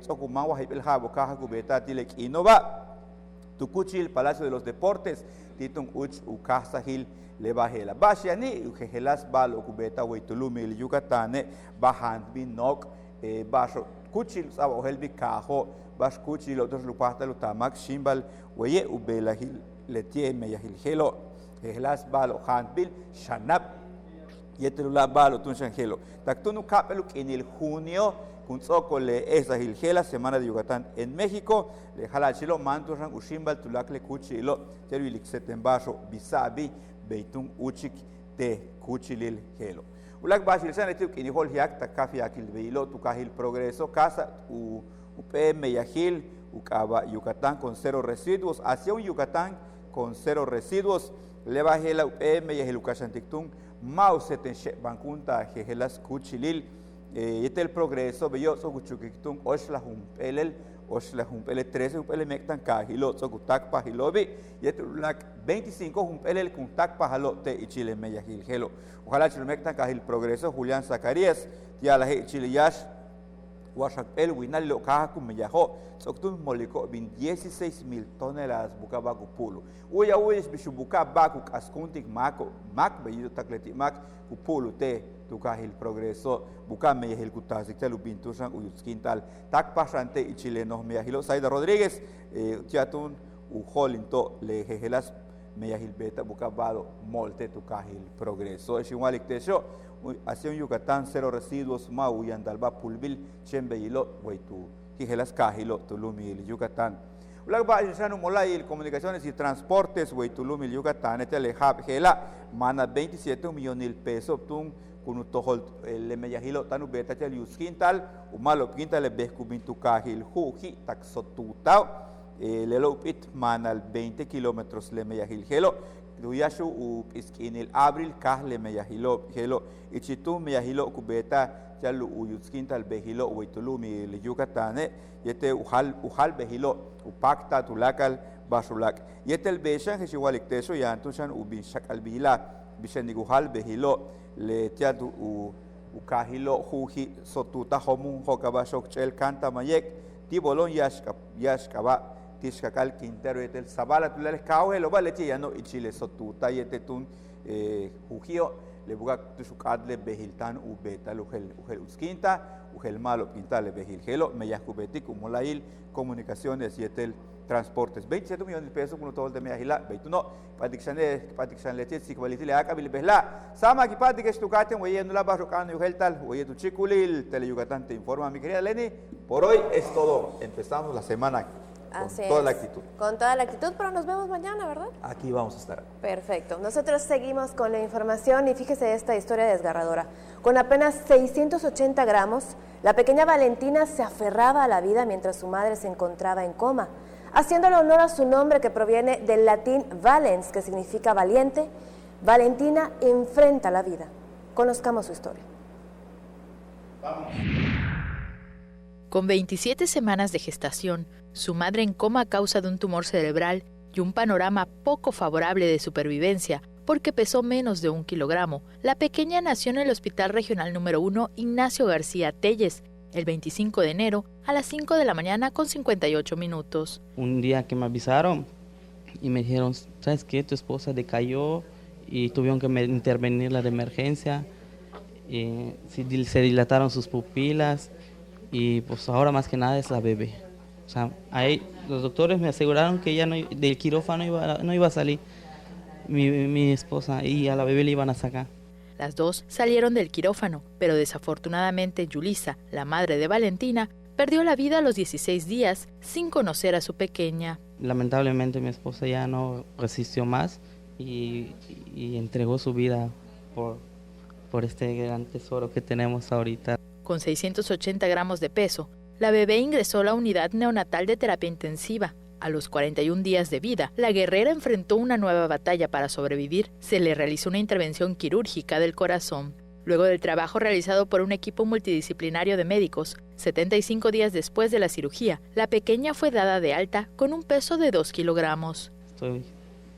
sokumawa hipel jabo caja cubeta tilek inova. Tucuchil Palacio de los Deportes, titun uch ukasahil le bajela. Bashiani ujegelas balo cubeta weitulumi Yucatán bajan binok basho kuchil sabo helbi cajo. Bas kuchil otros lupasta lo tamak shimbal weye ubela hil letie meyahil gelo gelas balo handbil shanab yetelula balo tun shangelo taktunu kapelu en el junio kun sokole esa gilgela semana de Yucatán en México le halachilo manturran ushimbal tulakle kuchilo terwilik setembaso bisabi beitun uchik te kuchilil gelo ulak basil sanetiu kini hol hiak takafi akil beilo tukahil progreso casa UPM Yajil, Ucaba, Yucatán con 0 residuos, hacia un Yucatán con 0 residuos, le bajé la UPM Yajil Ucachantictún, Mauseten Bankunta, Jejelas Cuchilil, y este el progreso, Belloso Cuchuquictún, Oshlahum Pelel 13, Umpele Mectan Cajilo, Socutac Pajilobi, y este 25, Umpele Kuntac Pajalote y Chile Meyajil Gelo. Ojalá Chile Mectan Cajil Progreso, Julián Zacarías, Tialaje Chile Yash, Washak el winal lo kahaku meyaho soktun moliko bin 16,000 toneladas buka baku pulu. Uya uyes bishu buka baku askuntik mako mak beyido takleti mak kupulu te tukahil progreso buka meyahil kutasik telu bintusan uyutskintal tak pasante y chileno meyahilo Saida Rodríguez tiatun ujolinto le jejelas meyahil beta buka bado molte tukahil progreso. Eshimwalik tesho hacia un Yucatán 0 residuos, Mau y Andalba Pulbil, Chembeyilo, Huaytu, Tijelas Cajilo, Tulumi, Yucatán. Ulagba, Yishanu Molay, Comunicaciones y Transportes, Huaytulumi, Yucatán, Telehab, Gela, mana 27 millones de pesos, Tun, Kunutohol, Le Meyahilo, Tanu Beta, Yus Quintal, Umalo Quintal, Le Bescubintu Cajil, Juji, Taxotutao, Lelopit, mana 20 kilómetros, Le Meyahil Gelo, Duyashu u iskinil abril kahle meyahilo helo ichitu meyahilo kubeta chalu uyutskintal behilo uitulumi li Yucatán yete uhal behilo upakta tulakal basulak yete el beshan hesiwalik teso yantushan ubin shakal bila bishan uhal behilo le tiatu ukahilo huhi sotuta homun hokabashok chel kanta mayek tibolon yashkaba Tishkakal Quintero etel Zabala tulales kauhe lo vale no y Chile sotuta yete tun jugio le buga tushukadle behiltan ubeta ugel uskinta ugel malo pintale behilgelo meyaskubetik umolail comunicaciones yetel transportes 27 millones de pesos con todo el de meyahila beituno patikshane leche sikbalitile akabil behla sama ki patikesh tukaten weyendo la barrocano ugeltal weyetu chikulil Tele Yucatán te informa mi querida Leni. Por hoy es todo, empezamos la semana con toda la actitud. Con toda la actitud, pero nos vemos mañana, ¿verdad? Aquí vamos a estar. Perfecto. Nosotros seguimos con la información y fíjese esta historia desgarradora. Con apenas 680 gramos, la pequeña Valentina se aferraba a la vida mientras su madre se encontraba en coma, haciéndole honor a su nombre que proviene del latín valens, que significa valiente. Valentina enfrenta la vida. Conozcamos su historia. Vamos. Con 27 semanas de gestación, su madre en coma a causa de un tumor cerebral y un panorama poco favorable de supervivencia porque pesó menos de 1 kilogramo, la pequeña nació en el Hospital Regional número 1 Ignacio García Telles el 25 de enero a las 5 de la mañana con 58 minutos. Un día que me avisaron y me dijeron, ¿sabes qué? Tu esposa decayó y tuvieron que intervenir la de emergencia. se dilataron sus pupilas y pues ahora más que nada es la bebé. O sea, ahí los doctores me aseguraron que ella del quirófano no iba a salir mi esposa y a la bebé le iban a sacar. Las dos salieron del quirófano, pero desafortunadamente Yulisa, la madre de Valentina, perdió la vida a los 16 días sin conocer a su pequeña. Lamentablemente mi esposa ya no resistió más y entregó su vida por este gran tesoro que tenemos ahorita. Con 680 gramos de peso, la bebé ingresó a la unidad neonatal de terapia intensiva. A los 41 días de vida, la guerrera enfrentó una nueva batalla para sobrevivir. Se le realizó una intervención quirúrgica del corazón. Luego del trabajo realizado por un equipo multidisciplinario de médicos, 75 días después de la cirugía, la pequeña fue dada de alta con un peso de 2 kilogramos. Estoy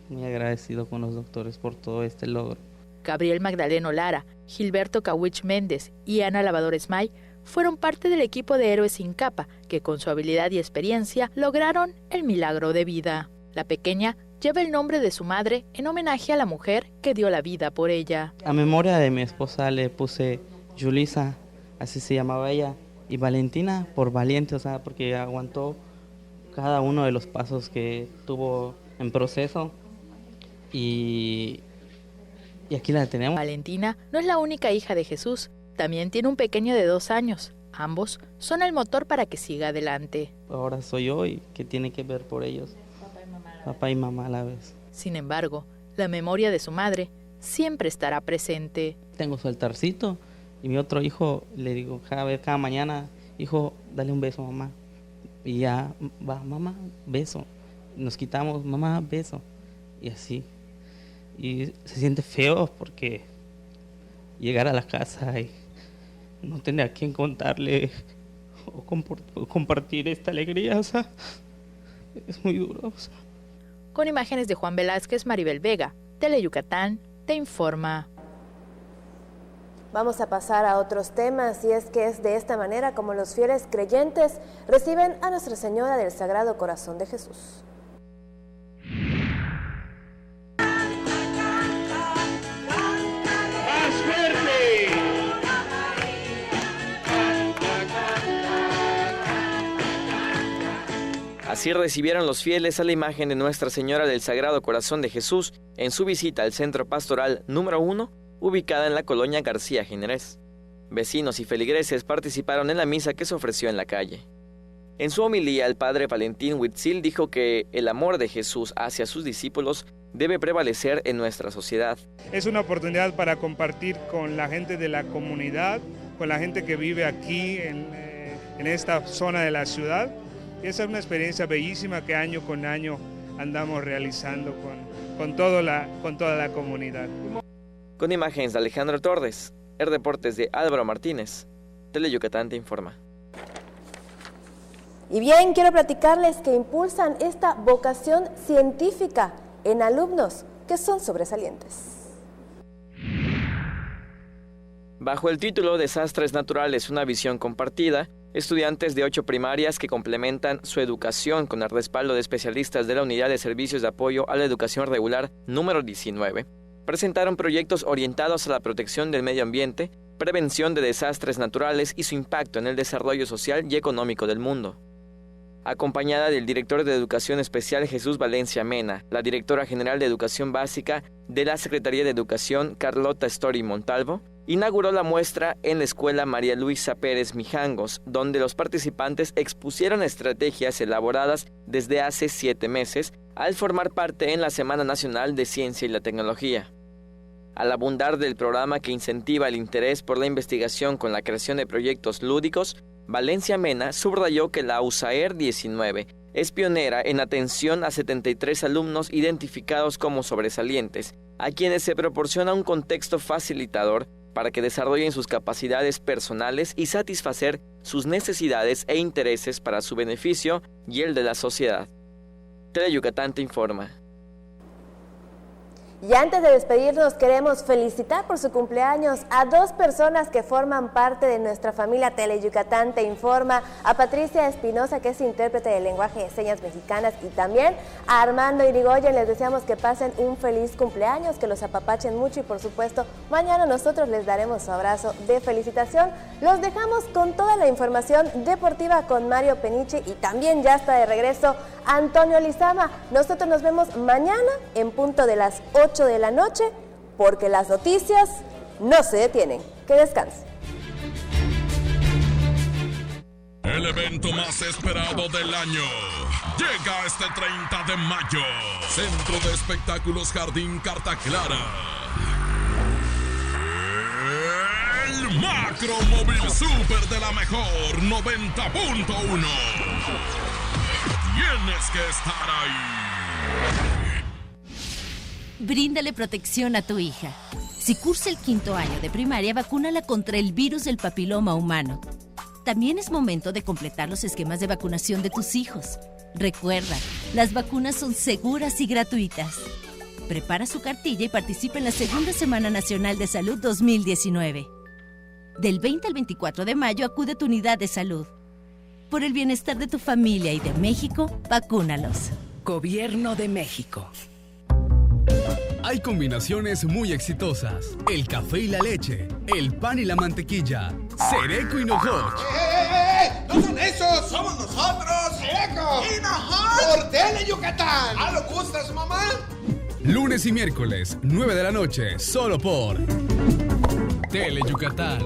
muy agradecido con los doctores por todo este logro. Gabriel Magdaleno Lara, Gilberto Cawich Méndez y Ana Lavador Esmay fueron parte del equipo de héroes sin capa que con su habilidad y experiencia lograron el milagro de vida. La pequeña lleva el nombre de su madre en homenaje a la mujer que dio la vida por ella. A memoria de mi esposa le puse Yulisa, así se llamaba ella, y Valentina por valiente, o sea, porque aguantó cada uno de los pasos que tuvo en proceso y aquí la tenemos. Valentina no es la única hija de Jesús. También tiene un pequeño de 2 años. Ambos son el motor para que siga adelante. Ahora soy yo y que tiene que ver por ellos. Papá y mamá a la vez. Sin embargo, la memoria de su madre siempre estará presente. Tengo su altarcito y mi otro hijo le digo cada mañana, hijo, dale un beso a mamá. Y ya va, mamá, beso. Nos quitamos, mamá, beso. Y así. Y se siente feo porque llegar a la casa y no tener a quién contarle o compartir esta alegría, o sea, es muy duro. O sea. Con imágenes de Juan Velázquez, Maribel Vega, Teleyucatán, te informa. Vamos a pasar a otros temas, y es que es de esta manera como los fieles creyentes reciben a Nuestra Señora del Sagrado Corazón de Jesús. Así recibieron los fieles a la imagen de Nuestra Señora del Sagrado Corazón de Jesús en su visita al Centro Pastoral número 1, ubicada en la colonia García Generés. Vecinos y feligreses participaron en la misa que se ofreció en la calle. En su homilía, el padre Valentín Huitzil dijo que el amor de Jesús hacia sus discípulos debe prevalecer en nuestra sociedad. Es una oportunidad para compartir con la gente de la comunidad, con la gente que vive aquí en esta zona de la ciudad. Esa es una experiencia bellísima que año con año andamos realizando con toda la comunidad. Con imágenes de Alejandro Torres, reportes de Álvaro Martínez, Teleyucatán te informa. Y bien, quiero platicarles que impulsan esta vocación científica en alumnos que son sobresalientes. Bajo el título Desastres Naturales, una visión compartida, estudiantes de 8 primarias que complementan su educación con el respaldo de especialistas de la Unidad de Servicios de Apoyo a la Educación Regular número 19, presentaron proyectos orientados a la protección del medio ambiente, prevención de desastres naturales y su impacto en el desarrollo social y económico del mundo. Acompañada del director de Educación Especial Jesús Valencia Mena, la directora general de Educación Básica de la Secretaría de Educación Carlota Story Montalvo, inauguró la muestra en la Escuela María Luisa Pérez Mijangos, donde los participantes expusieron estrategias elaboradas desde hace 7 meses al formar parte en la Semana Nacional de Ciencia y la Tecnología. Al abundar del programa que incentiva el interés por la investigación con la creación de proyectos lúdicos, Valencia Mena subrayó que la USAER 19 es pionera en atención a 73 alumnos identificados como sobresalientes, a quienes se proporciona un contexto facilitador para que desarrollen sus capacidades personales y satisfacer sus necesidades e intereses para su beneficio y el de la sociedad. Teleyucatán te informa. Y antes de despedirnos, queremos felicitar por su cumpleaños a 2 personas que forman parte de nuestra familia Teleyucatán Te Informa, a Patricia Espinosa, que es intérprete de lenguaje de señas mexicanas, y también a Armando Irigoyen. Les deseamos que pasen un feliz cumpleaños, que los apapachen mucho y por supuesto mañana nosotros les daremos su abrazo de felicitación. Los dejamos con toda la información deportiva con Mario Peniche y también ya está de regreso Antonio Lizama. Nosotros nos vemos mañana en punto de las 8 de la noche, porque las noticias no se detienen. Que descanse. El evento más esperado del año llega este 30 de mayo. Centro de Espectáculos Jardín Carta Clara. El Macro Móvil Super de la mejor 90.1. Tienes que estar ahí. Bríndale protección a tu hija. Si cursa el 5º año de primaria, vacúnala contra el virus del papiloma humano. También es momento de completar los esquemas de vacunación de tus hijos. Recuerda, las vacunas son seguras y gratuitas. Prepara su cartilla y participa en la Segunda Semana Nacional de Salud 2019. Del 20 al 24 de mayo acude a tu unidad de salud. Por el bienestar de tu familia y de México, vacúnalos. Gobierno de México. Hay combinaciones muy exitosas. El café y la leche, el pan y la mantequilla, Sereco y Nojoch. ¡No son esos! ¡Somos nosotros! ¡Sereco! ¡Y Nojoch! ¡Por Teleyucatán! ¿Ah, lo gustas, mamá? Lunes y miércoles, 9 de la noche, solo por Teleyucatán.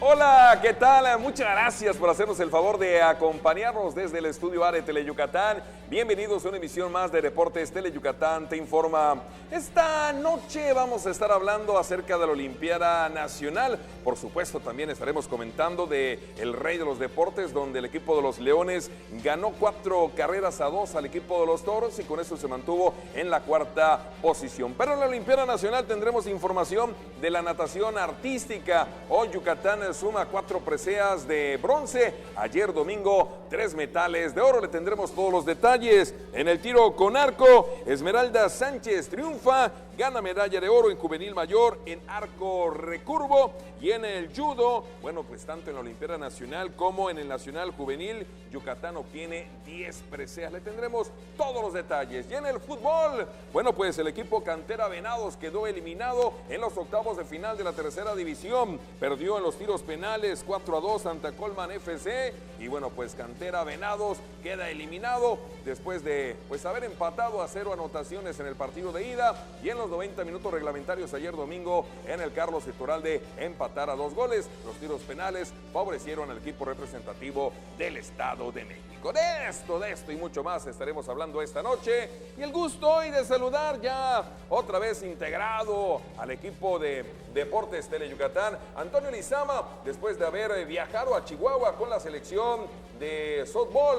Hola, ¿qué tal? Muchas gracias por hacernos el favor de acompañarnos desde el estudio A de Teleyucatán. Bienvenidos a una emisión más de Deportes Teleyucatán Te Informa. Esta noche vamos a estar hablando acerca de la Olimpiada Nacional. Por supuesto, también estaremos comentando de el Rey de los Deportes, donde el equipo de los Leones ganó 4 carreras a 2 al equipo de los Toros y con eso se mantuvo en la 4ª posición. Pero en la Olimpiada Nacional tendremos información de la natación artística. Hoy Yucatán suma 4 preseas de bronce. Ayer domingo 3 metales de oro. Le tendremos todos los detalles. En el tiro con arco, Esmeralda Sánchez triunfa, gana medalla de oro en juvenil mayor en arco recurvo. Y en el judo, bueno, pues tanto en la Olimpiada Nacional como en el Nacional Juvenil, Yucatán obtiene 10 preseas. Le tendremos todos los detalles. Y en el fútbol, bueno, pues el equipo Cantera Venados quedó eliminado en los octavos de final de la 3ª división. Perdió en los tiros penales 4-2 ante Colman FC. Y bueno, pues Cantera Venados queda eliminado después de pues haber empatado a 0 anotaciones en el partido de ida. Y en los 90 minutos reglamentarios ayer domingo en el Carlos Iturralde empatar a 2 goles. Los tiros penales favorecieron al equipo representativo del Estado de México. De esto y mucho más estaremos hablando esta noche. Y el gusto hoy de saludar ya otra vez integrado al equipo de Deportes Teleyucatán, Antonio Lizama, después de haber viajado a Chihuahua con la selección de softball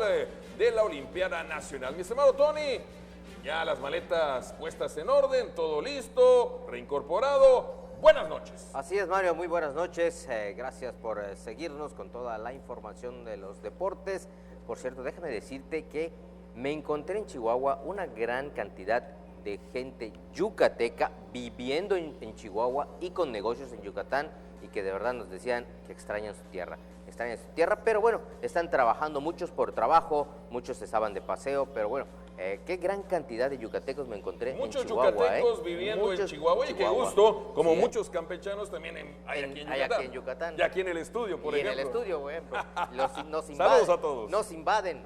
de la Olimpiada Nacional. Mi estimado Tony, ya las maletas puestas en orden, todo listo, reincorporado. Buenas noches. Así es, Mario, muy buenas noches. Gracias por seguirnos con toda la información de los deportes. Por cierto, déjame decirte que me encontré en Chihuahua una gran cantidad de gente yucateca viviendo en Chihuahua y con negocios en Yucatán y que de verdad nos decían que extrañan su tierra. Pero bueno, están trabajando muchos por trabajo, muchos estaban de paseo, pero bueno, qué gran cantidad de yucatecos me encontré en Chihuahua. Muchos yucatecos viviendo en Chihuahua, y qué gusto, como sí, muchos campechanos también hay aquí en Yucatán. Y aquí en el estudio, por ejemplo. En el estudio, güey. Nos invaden. Saludos a todos. Nos invaden.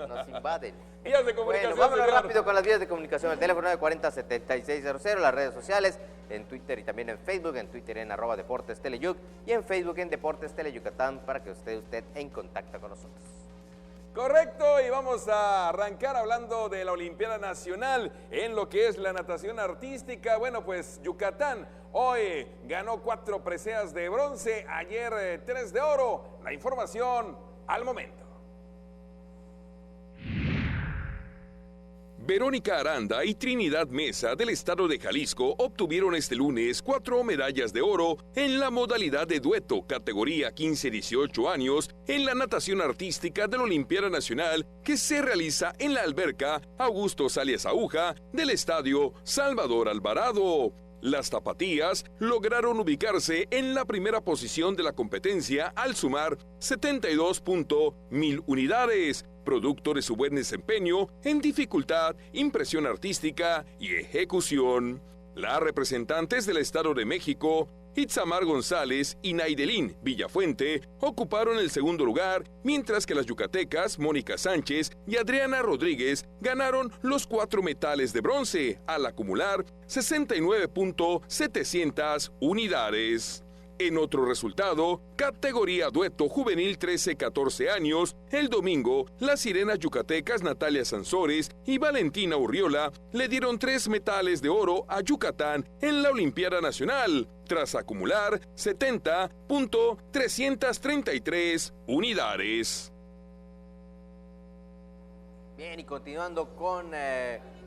Vías de comunicación. Bueno, vámonos rápido con las vías de comunicación. El teléfono 940-7600, las redes sociales, en Twitter y también en Facebook, en Twitter en @Deportes Teleyuc y en Facebook en Deportes Teleyucatán para que esté usted en contacto con nosotros. Correcto, y vamos a arrancar hablando de la Olimpiada Nacional en lo que es la natación artística. Bueno, pues Yucatán hoy ganó 4 preseas de bronce, ayer 3 de oro. La información al momento. Verónica Aranda y Trinidad Mesa del estado de Jalisco obtuvieron este lunes 4 medallas de oro en la modalidad de dueto, categoría 15-18 años, en la natación artística de la Olimpiada Nacional que se realiza en la alberca Augusto Salias Aúja del estadio Salvador Alvarado. Las tapatías lograron ubicarse en la primera posición de la competencia al sumar 72.1000 unidades, producto de su buen desempeño en dificultad, impresión artística y ejecución. Las representantes del Estado de México, Itzamar González y Naidelín Villafuente, ocuparon el segundo lugar, mientras que las yucatecas Mónica Sánchez y Adriana Rodríguez ganaron los 4 metales de bronce, al acumular 69.700 unidades. En otro resultado, categoría dueto juvenil 13-14 años, el domingo, las sirenas yucatecas Natalia Sansores y Valentina Urriola le dieron 3 metales de oro a Yucatán en la Olimpiada Nacional, tras acumular 70.333 unidades. Bien, y continuando con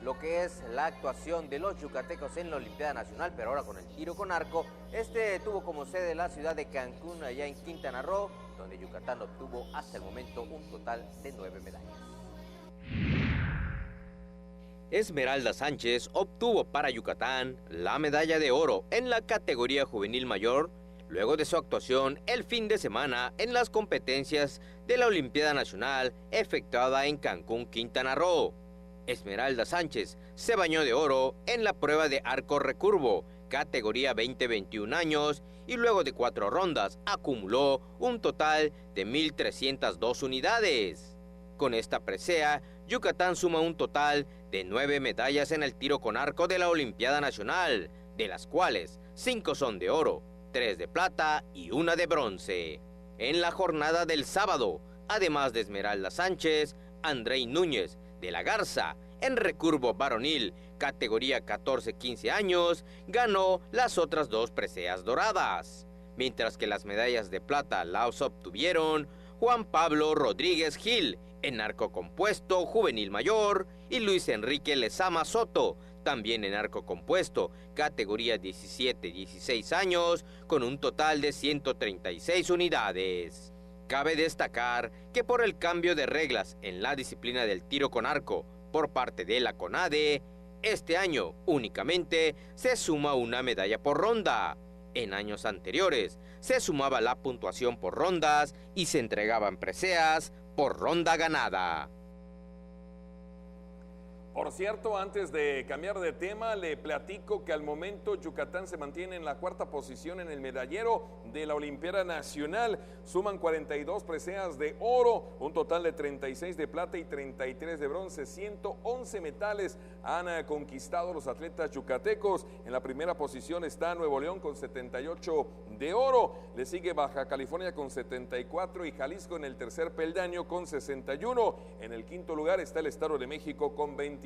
lo que es la actuación de los yucatecos en la Olimpiada Nacional, pero ahora con el tiro con arco. Este tuvo como sede la ciudad de Cancún, allá en Quintana Roo, donde Yucatán obtuvo hasta el momento un total de 9 medallas. Esmeralda Sánchez obtuvo para Yucatán la medalla de oro en la categoría juvenil mayor, luego de su actuación el fin de semana en las competencias de la Olimpiada Nacional efectuada en Cancún, Quintana Roo. Esmeralda Sánchez se bañó de oro en la prueba de arco recurvo, categoría 20-21 años, y luego de 4 rondas acumuló un total de 1.302 unidades. Con esta presea, Yucatán suma un total de 9 medallas en el tiro con arco de la Olimpiada Nacional, de las cuales 5 son de oro, 3 de plata y 1 de bronce. En la jornada del sábado, además de Esmeralda Sánchez, Andrei Núñez de la Garza, en recurvo varonil, categoría 14-15 años, ganó las otras 2 preseas doradas. Mientras que las medallas de plata las obtuvieron Juan Pablo Rodríguez Gil, en arco compuesto juvenil mayor, y Luis Enrique Lezama Soto, también en arco compuesto, categoría 17-16 años, con un total de 136 unidades. Cabe destacar que por el cambio de reglas en la disciplina del tiro con arco por parte de la CONADE, este año únicamente se suma una medalla por ronda. En años anteriores se sumaba la puntuación por rondas y se entregaban preseas por ronda ganada. Por cierto, antes de cambiar de tema, le platico que al momento Yucatán se mantiene en la 4ª posición en el medallero de la Olimpiada Nacional. Suman 42 preseas de oro, un total de 36 de plata y 33 de bronce. 111 metales han conquistado los atletas yucatecos. En la primera posición está Nuevo León con 78 de oro. Le sigue Baja California con 74 y Jalisco en el tercer peldaño con 61. En el 5º lugar está el Estado de México con 29.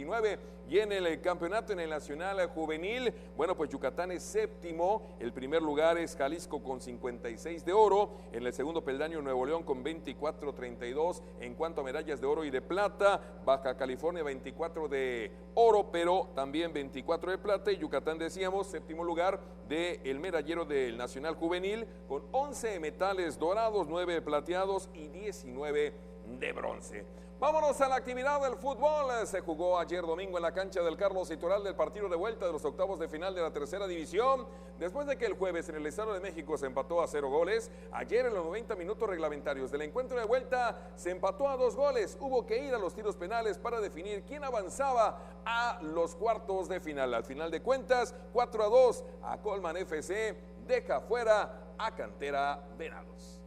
Y en el campeonato en el Nacional Juvenil, bueno, pues Yucatán es 7º, el primer lugar es Jalisco con 56 de oro, en el segundo peldaño Nuevo León con 24-32 en cuanto a medallas de oro y de plata, Baja California 24 de oro, pero también 24 de plata, y Yucatán, decíamos, 7º lugar del medallero del Nacional Juvenil con 11 metales dorados, 9 plateados y 19 de bronce. Vámonos a la actividad del fútbol. Se jugó ayer domingo en la cancha del Carlos Itoral del partido de vuelta de los octavos de final de la tercera división. Después de que el jueves en el Estado de México se empató a 0 goles, ayer en los 90 minutos reglamentarios del encuentro de vuelta se empató a 2 goles. Hubo que ir a los tiros penales para definir quién avanzaba a los cuartos de final. Al final de cuentas, 4-2 a Colman FC deja fuera a Cantera Venados.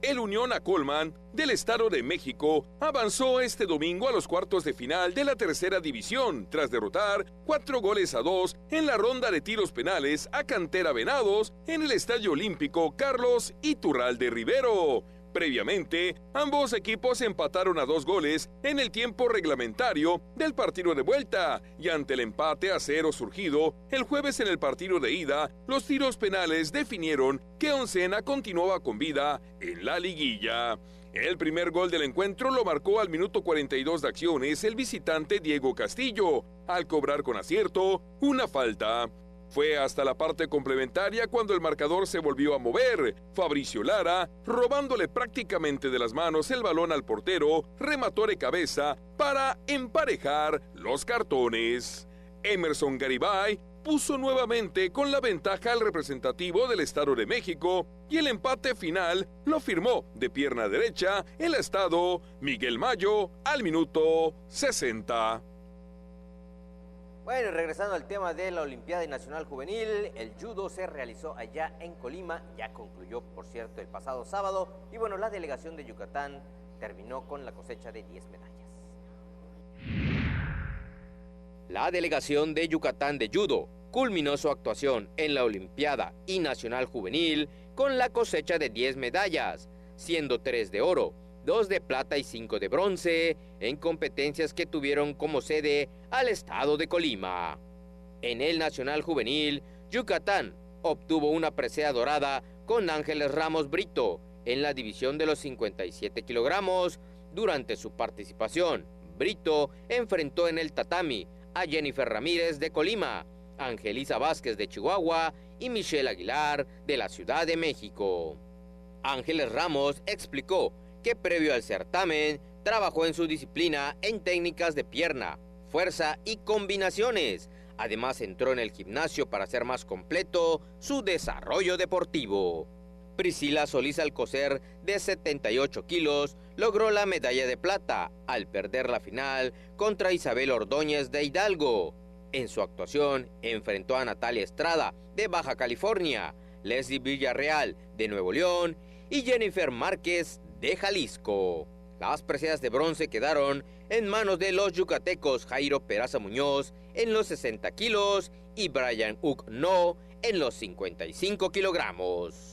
El Unión Acolman del Estado de México avanzó este domingo a los cuartos de final de la tercera división tras derrotar 4-2 en la ronda de tiros penales a Cantera Venados en el Estadio Olímpico Carlos Iturralde Rivero. Previamente, ambos equipos empataron a 2 goles en el tiempo reglamentario del partido de vuelta, y ante el empate a 0 surgido el jueves en el partido de ida, los tiros penales definieron que Oncena continuaba con vida en la liguilla. El primer gol del encuentro lo marcó al minuto 42 de acciones el visitante Diego Castillo, al cobrar con acierto una falta. Fue hasta la parte complementaria cuando el marcador se volvió a mover. Fabricio Lara, robándole prácticamente de las manos el balón al portero, remató de cabeza para emparejar los cartones. Emerson Garibay puso nuevamente con la ventaja al representativo del Estado de México y el empate final lo firmó de pierna derecha el Estado Miguel Mayo al minuto 60. Bueno, regresando al tema de la Olimpiada Nacional Juvenil, el judo se realizó allá en Colima, ya concluyó, por cierto, el pasado sábado, y bueno, la delegación de Yucatán terminó con la cosecha de 10 medallas. La delegación de Yucatán de judo culminó su actuación en la Olimpiada y Nacional Juvenil con la cosecha de 10 medallas, siendo 3 de oro, 2 de plata y 5 de bronce, en competencias que tuvieron como sede al estado de Colima. En el Nacional Juvenil, Yucatán obtuvo una presea dorada con Ángeles Ramos Brito en la división de los 57 kilogramos. Durante su participación, Brito enfrentó en el tatami a Jennifer Ramírez de Colima, Angelisa Vázquez de Chihuahua y Michelle Aguilar de la Ciudad de México. Ángeles Ramos explicó que previo al certamen trabajó en su disciplina en técnicas de pierna, fuerza y combinaciones. Además entró en el gimnasio para hacer más completo su desarrollo deportivo. Priscila Solís Alcocer, de 78 kilos, logró la medalla de plata al perder la final contra Isabel Ordóñez de Hidalgo. En su actuación enfrentó a Natalia Estrada, de Baja California, Leslie Villarreal, de Nuevo León, y Jennifer Márquez, de Jalisco. Las preseas de bronce quedaron en manos de los yucatecos Jairo Peraza Muñoz en los 60 kilos y Brian Uc No en los 55 kilogramos.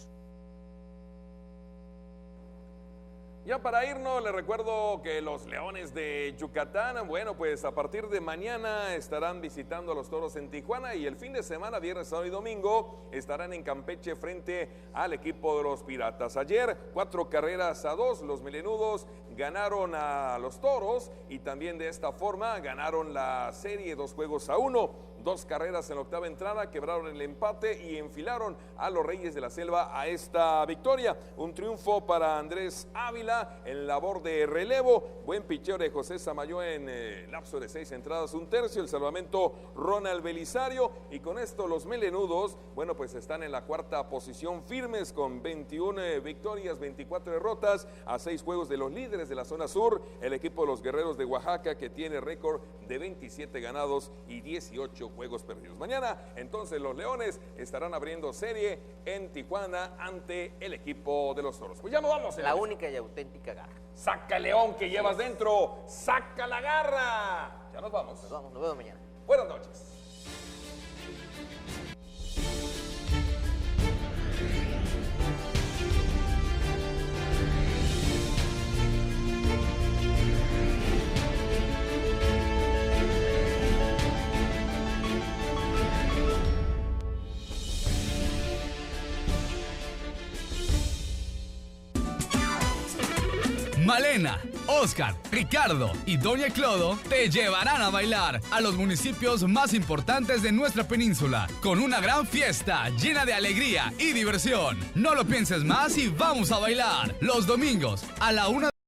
Ya para irnos, les recuerdo que los Leones de Yucatán, bueno, pues a partir de mañana estarán visitando a los Toros en Tijuana y el fin de semana, viernes, sábado y domingo, estarán en Campeche frente al equipo de los Piratas. Ayer, 4-2, los melenudos ganaron a los Toros y también de esta forma ganaron la serie 2-1. 2 carreras en la octava entrada, quebraron el empate y enfilaron a los Reyes de la Selva a esta victoria. Un triunfo para Andrés Ávila en labor de relevo. Buen picheo de José Samayoa en lapso de 6 entradas, 1/3. El salvamento Ronald Belisario. Y con esto los melenudos, bueno, pues están en la cuarta posición firmes con 21 victorias, 24 derrotas a 6 juegos de los líderes de la zona sur. El equipo de los Guerreros de Oaxaca, que tiene récord de 27 ganados y 18 juegos perdidos. Mañana, entonces, los Leones estarán abriendo serie en Tijuana ante el equipo de los Toros. Pues ya nos vamos. La única y auténtica garra. Saca el león que llevas dentro, saca la garra. Ya nos vamos. Nos vemos mañana. Buenas noches. Malena, Oscar, Ricardo y Doña Clodo te llevarán a bailar a los municipios más importantes de nuestra península con una gran fiesta llena de alegría y diversión. No lo pienses más y vamos a bailar los domingos a la 1